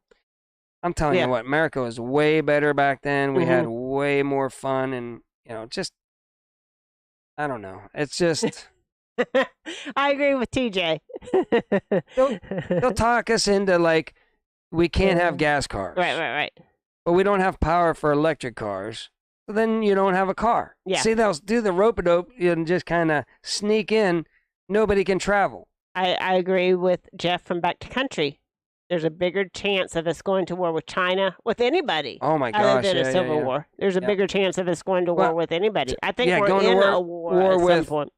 I'm telling you what, America was way better back then. We had way more fun and, you know, just, I don't know. It's just. I agree with TJ. They'll talk us into like, we can't have gas cars. Right. But we don't have power for electric cars. So then you don't have a car. Yeah. See, they'll do the rope-a-dope and just kind of sneak in. Nobody can travel. I agree with Jeff from Back to Country. There's a bigger chance of us going to war with China, with anybody. Oh my gosh! Other than a civil war. There's a bigger chance of us going to war with anybody. I think we're in a war at some point.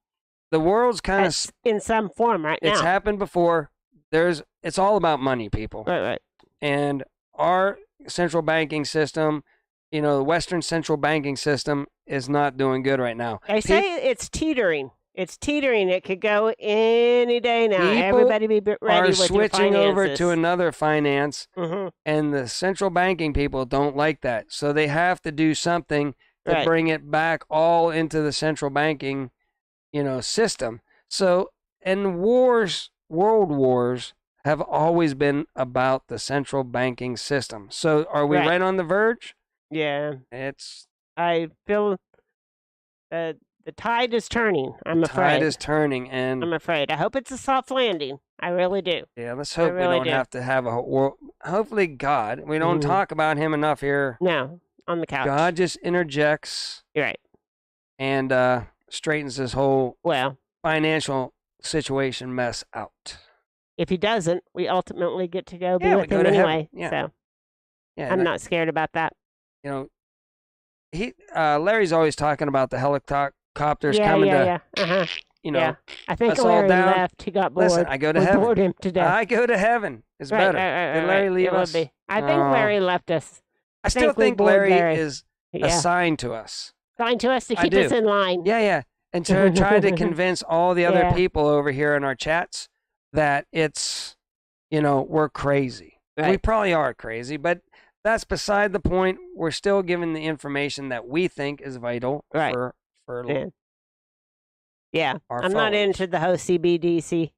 The world's kind of in some form right now. It's happened before. It's all about money, people. Right. And our central banking system, you know, the Western central banking system is not doing good right now. They say it's teetering. It's teetering. It could go any day now. Everybody be ready with your finances. Are switching over to another finance, and the central banking people don't like that. So they have to do something to bring it back all into the central banking, you know, system. So, and world wars have always been about the central banking system. So are we right on the verge? Yeah. I feel the tide is turning, I'm afraid. The tide is turning, and I'm afraid. I hope it's a soft landing. I really do. Yeah, let's hope we don't have to have a war. Hopefully God, we don't talk about him enough here. No, on the couch. God just interjects. You're right. And straightens this whole financial situation mess out. If he doesn't, we ultimately get to go be with him anyway. So I'm not scared about that. You know, Larry's always talking about the helicopters coming to, you know, I think Larry left. He got bored. Listen, I go to heaven. Bored him to death. I go to heaven. It's better. Did Larry leave us? I think Larry left us. I still think Larry is assigned to us. Assigned to us to keep us in line. Yeah. And to try to convince all the other people over here in our chats that it's, you know, we're crazy. Right. We probably are crazy, but that's beside the point. We're still giving the information that we think is vital for I'm not into the whole CBDC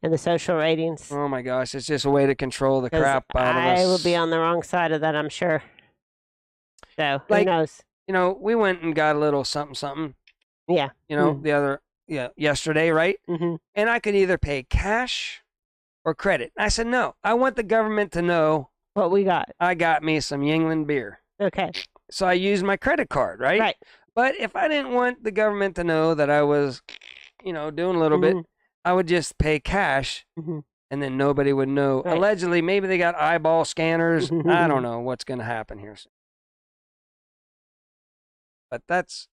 and the social ratings. Oh my gosh, it's just a way to control the crap out of us. I will be on the wrong side of that, I'm sure. So, who knows? You know, we went and got a little something. Yeah. You know, yesterday, right? Mm-hmm. And I could either pay cash or credit. I said, no, I want the government to know what we got. I got me some Yingling beer. Okay. So I used my credit card, right? Right. But if I didn't want the government to know that I was, you know, doing a little bit, I would just pay cash, and then nobody would know. Right. Allegedly, maybe they got eyeball scanners. I don't know what's going to happen here. But that's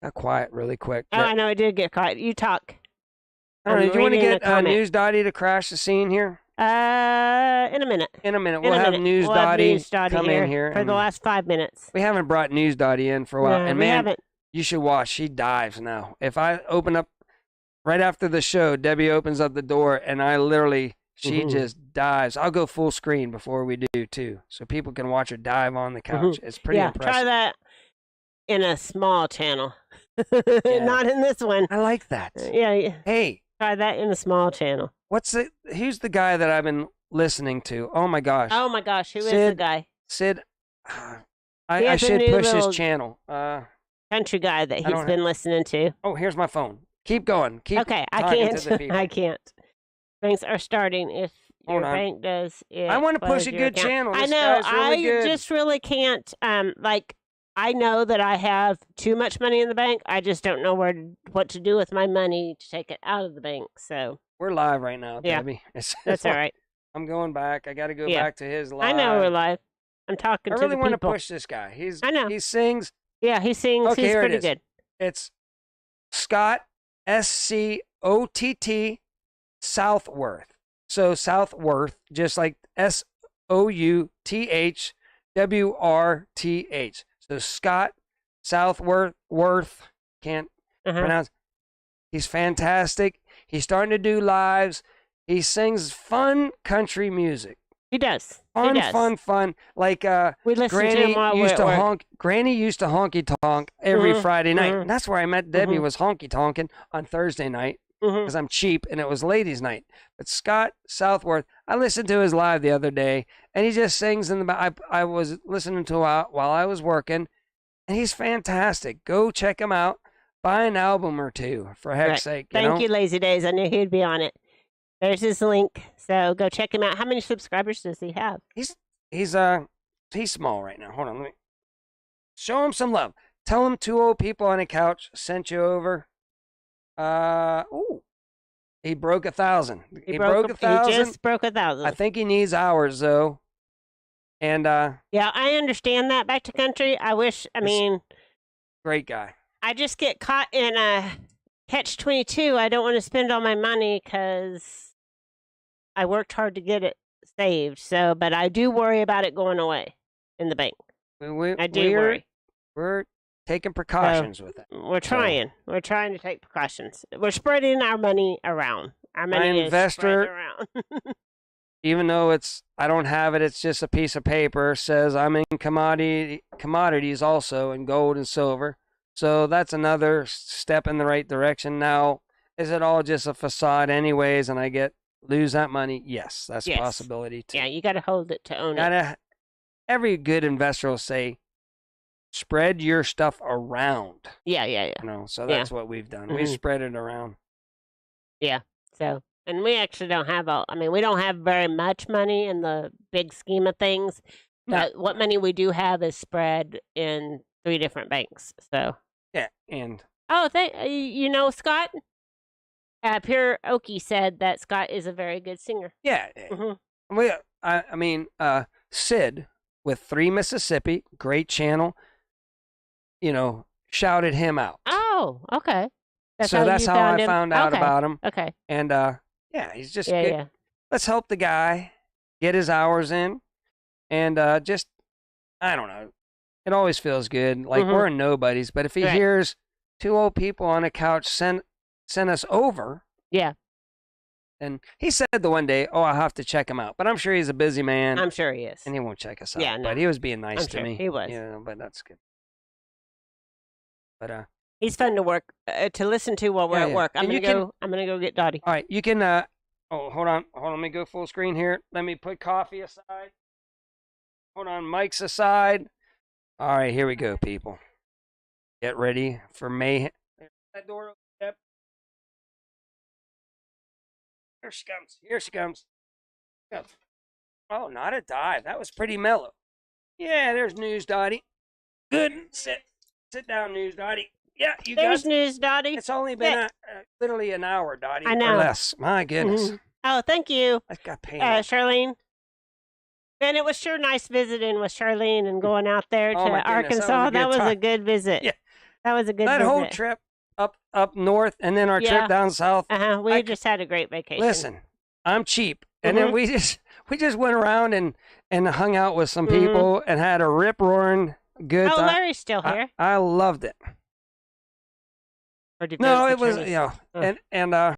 got quiet really quick. Oh, I know. It did get quiet. You talk. All right, do you want to get News Dottie to crash the scene here? In a minute. We'll have News Dottie come in here for the last 5 minutes. We haven't brought News Dottie in for a while, and man, haven't. You should watch. She dives now. If I open up right after the show, Debbie opens up the door, and she just dives. I'll go full screen before we do too, so people can watch her dive on the couch. It's pretty impressive. Try that in a small channel, not in this one. I like that. Yeah. Hey. Try that in a small channel. Who's the guy that I've been listening to? Oh my gosh. Who is the guy? Sid. I should push his channel. country guy that he's been listening to. Oh, here's my phone. Keep going. Okay, I can't. I can't. Banks are starting if your bank does it. I want to push a good channel. I know. I just really can't. I know that I have too much money in the bank. I just don't know what to do with my money to take it out of the bank. So we're live right now, Debbie. That's all right. I'm going back. I got to go back to his live. I know we're live. I'm talking to the people. I really want to push this guy. I know. He sings. Yeah, he sings. Okay, he's pretty good. It's Scott, Scott, Southworth. So Southworth, just like Southwrth. So Scott Southworth, can't pronounce. He's fantastic. He's starting to do lives. He sings fun country music. He does. Fun. Like we listen Granny to him while used we're to at honk. Granny used to honky tonk every Friday night. And that's where I met Debbie. Was honky tonking on Thursday night because I'm cheap and it was ladies' night. But Scott Southworth, I listened to his live the other day, and he just sings in the back. I was listening to while I was working, and he's fantastic. Go check him out. Buy an album or two, for heck's sake. Thank you, Lazy Days. I knew he'd be on it. There's his link. So go check him out. How many subscribers does he have? He's small right now. Hold on, let me show him some love. Tell him 2 old people on a couch sent you over. He broke 1,000. He broke 1,000. He just broke 1,000. I think he needs hours though. And yeah, I understand that. Back to country. Great guy. I just get caught in a catch-22. I don't want to spend all my money because I worked hard to get it saved. So, but I do worry about it going away in the bank. I do worry. We're taking precautions with it. We're trying. We're trying to take precautions. We're spreading our money around. Our money is spread around. Even though I don't have it, it's just a piece of paper. Says I'm in commodities also in gold and silver. So that's another step in the right direction. Now, is it all just a facade anyways, and I lose that money? Yes, that's a possibility too. Yeah, you got to hold it to own it. Every good investor will say, spread your stuff around. Yeah. So that's what we've done. We've spread it around. Yeah. So, and we actually don't have we don't have very much money in the big scheme of things. But what money we do have is spread in 3 different banks. So. Yeah, and Scott. Pure Okie said that Scott is a very good singer. Yeah. Sid with 3 Mississippi, great channel. Shouted him out. Oh, okay. That's how I found out about him. Okay. And he's just good. Yeah. Let's help the guy get his hours in, and I don't know. It always feels good. Like we're nobodies, but if he hears 2 old people on a couch send us over. Yeah. And he said the one day, I'll have to check him out. But I'm sure he's a busy man. I'm sure he is. And he won't check us out. Yeah, no. But he was being nice to me. He was. But that's good. But he's fun to to listen to while we're at work. I'm gonna go get Dottie. All right, you can hold on, let me go full screen here. Let me put coffee aside. Hold on, mics aside. All right, here we go, people. Get ready for mayhem. That door open. Yep. Here she comes. Oh, not a dive. That was pretty mellow. Yeah, there's News Dottie. Good. Sit down, News Dottie. Yeah, there's News Dottie. It's only been literally an hour, Dottie. I know. Or less. My goodness. Oh, thank you. I got pain. Charlene. And it was sure nice visiting with Charlene and going out there to Arkansas. That was a good visit. Yeah. That was a good visit. That whole trip up north and then our trip down south. We just had a great vacation. Listen, I'm cheap. And then we just went around and hung out with some people and had a rip-roaring good time. Larry's still here. I loved it. No, it was, and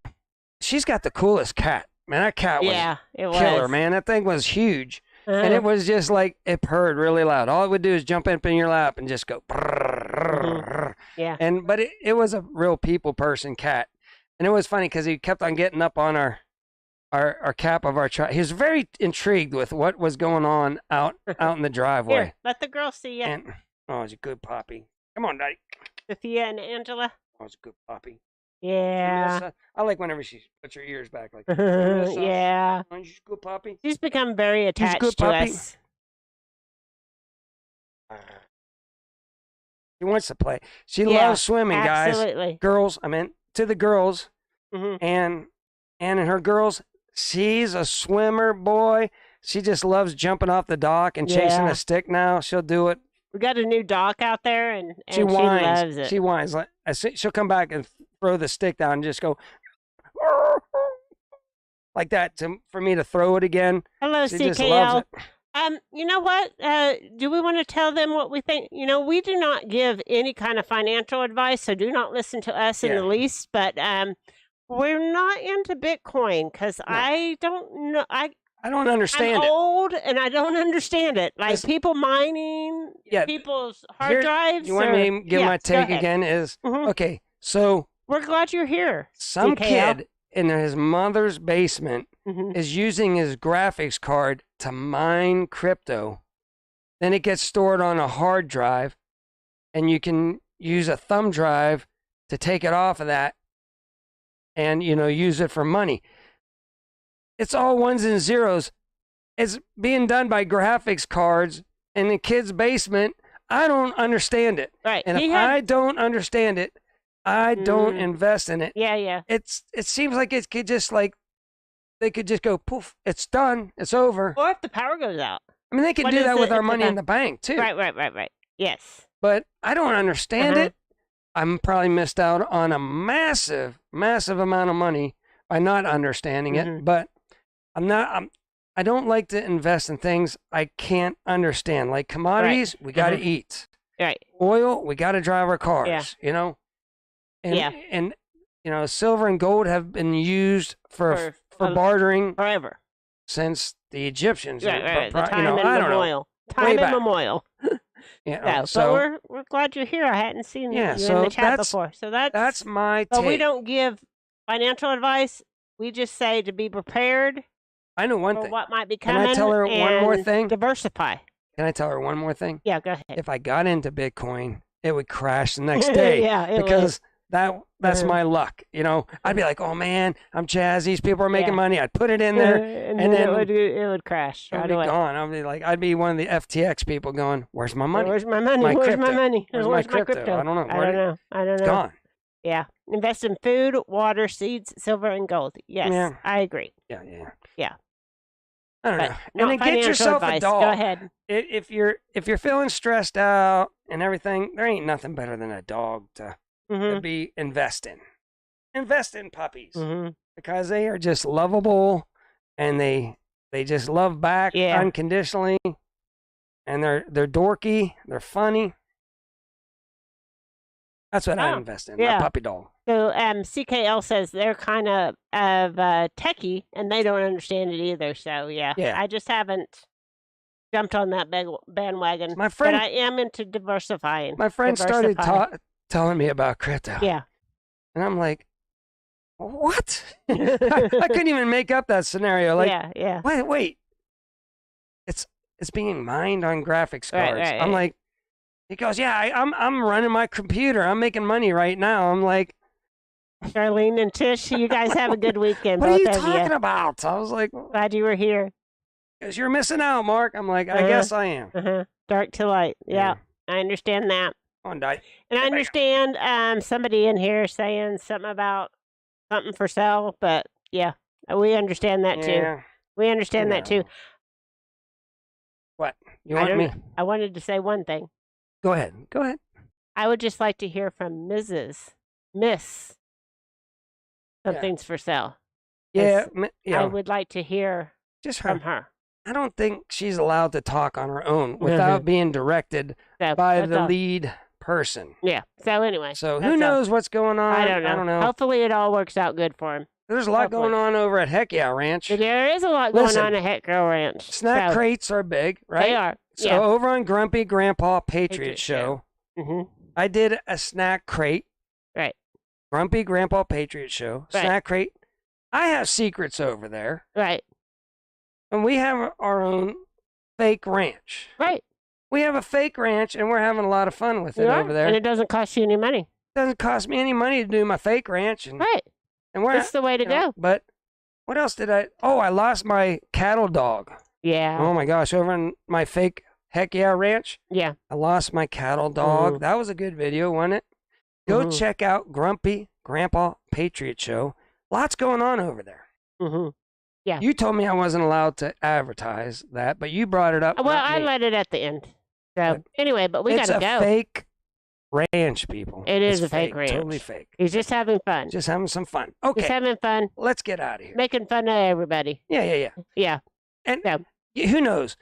she's got the coolest cat. Man, that cat was killer, man. That thing was huge. And it was just like, it purred really loud. All it would do is jump up in your lap and just go. Yeah. But it was a real people person cat. And it was funny because he kept on getting up on our cap of our truck. He was very intrigued with what was going on out in the driveway. Here, let the girl see you. He's a good puppy. Come on, Daddy. Sophia and Angela. Oh, it's a good puppy. Yeah. I like whenever she puts her ears back like yeah. She's a good puppy. She's become very attached good to puppy. us. She wants to play. She loves swimming, guys. Absolutely. Girls, I meant to the girls. Mm-hmm. And her girls, she's a swimmer, boy. She just loves jumping off the dock and chasing a stick now. She'll do it. We got a new dock out there, and she whines. Loves it. She whines. She'll come back and throw the stick down and just go like that for me to throw it again. Hello, she CKL. Just loves it. You know what? Do we want to tell them what we think? You know, we do not give any kind of financial advice, so do not listen to us in the least. But we're not into Bitcoin because I don't know. I don't understand I'm it. old and I don't understand it. Like people mining people's hard drives. You want me to give my take again? Okay, so we're glad you're here. Some kid in his mother's basement is using his graphics card to mine crypto. Then it gets stored on a hard drive, and you can use a thumb drive to take it off of that and, use it for money. It's all ones and zeros. It's being done by graphics cards in the kid's basement. I don't understand it. Right. And if I don't understand it, I don't invest in it. Yeah. It seems like it could just they could just go poof, it's done, it's over. Or if the power goes out. I mean, they could do that with our money in the bank too. Right. Yes. But I don't understand it. I'm probably missed out on a massive amount of money by not understanding it. But I don't like to invest in things I can't understand. Like commodities, we got to eat. Right. Oil, we got to drive our cars, And, silver and gold have been used for bartering forever since the Egyptians. Right. The time immemorial. Time immemorial. So but we're glad you're here. I hadn't seen you in the chat before. So that's my take. But we don't give financial advice. We just say to be prepared. I know one thing. What might be coming? Can I tell her one more thing? Diversify. Can I tell her one more thing? Yeah, go ahead. If I got into Bitcoin, it would crash the next day. Because that's my luck. I'd be like, oh man, I'm jazz. These people are making money. I'd put it in there, and then it would crash. It'd be gone. I'd be one of the FTX people going, where's my money? Where's my money? Where's my money? Where's my crypto? I don't know. I don't know. It's gone. Yeah. Invest in food, water, seeds, silver, and gold. Yes, I agree. Yeah. I don't know. And then get yourself a dog. Go ahead. If you're feeling stressed out and everything, there ain't nothing better than a dog to be investing. Invest in puppies because they are just lovable and they just love back unconditionally, and they're dorky, they're funny. That's what I invest in. My puppy dog. So CKL says they're kind of techie and they don't understand it either. So I just haven't jumped on that bandwagon. My friend, but I am into diversifying. My friend started telling me about crypto. Yeah, and I'm like, what? I couldn't even make up that scenario. Like, wait, it's being mined on graphics cards. Right. I'm like. He goes, I'm running my computer. I'm making money right now. I'm like, Charlene and Tish, you guys have a good weekend. What are you talking about? I was like, glad you were here. Because you're missing out, Mark. I'm like, I guess I am. Dark to light. Yeah, I understand that. On die. And I understand somebody in here saying something about something for sale, but we understand that too. Yeah. We understand that too. What? You want me? I wanted to say one thing. Go ahead. I would just like to hear from Miss. Something's for sale. Yeah. I would like to hear from her. I don't think she's allowed to talk on her own without being directed by the lead person. Yeah. So anyway. So who knows what's going on? I don't know. Hopefully it all works out good for him. There's a lot going on over at Heck Yeah Ranch. There is a lot going on at Heck Yeah Ranch. Snack crates are big, right? They are. So over on Grumpy Grandpa Patriot Show, I did a snack crate. Right. Grumpy Grandpa Patriot Show, snack crate. I have secrets over there. Right. And we have our own fake ranch. Right. We have a fake ranch, and we're having a lot of fun with it over there. And it doesn't cost you any money. It doesn't cost me any money to do my fake ranch. And, Right. And that's the way to go. But what else did I? Oh, I lost my cattle dog. Yeah. Oh my gosh, over in my fake Heck Yeah Ranch. Yeah. I lost my cattle dog. That was a good video, wasn't it? Go check out Grumpy Grandpa Patriot Show. Lots going on over there. Yeah. You told me I wasn't allowed to advertise that, but you brought it up. Well, I let it at the end. So anyway, but we got to go. It's a fake ranch, people. It's a fake ranch. Totally fake. He's just having fun. Just having some fun. Okay. Just having fun. Let's get out of here. Making fun of everybody. Yeah. Yeah. And who knows?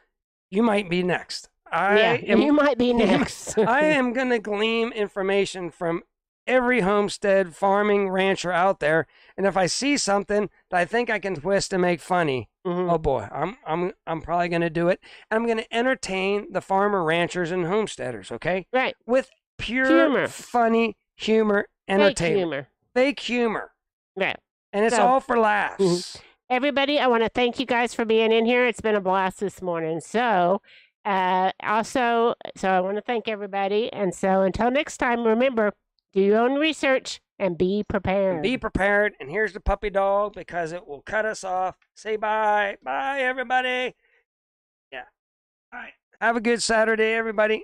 You might be next. You might be next. I am going to glean information from every homestead farming rancher out there, and if I see something that I think I can twist and make funny, oh boy, I'm probably going to do it. And I'm going to entertain the farmer ranchers and homesteaders, okay? Right. With pure humor. Funny humor, entertainment. Fake humor. Right. And it's all for laughs. Everybody, I want to thank you guys for being in here. It's been a blast this morning. So I want to thank everybody. And so until next time, remember, do your own research and be prepared. Be prepared. And here's the puppy dog because it will cut us off. Say bye. Bye, everybody. Yeah. All right. Have a good Saturday, everybody.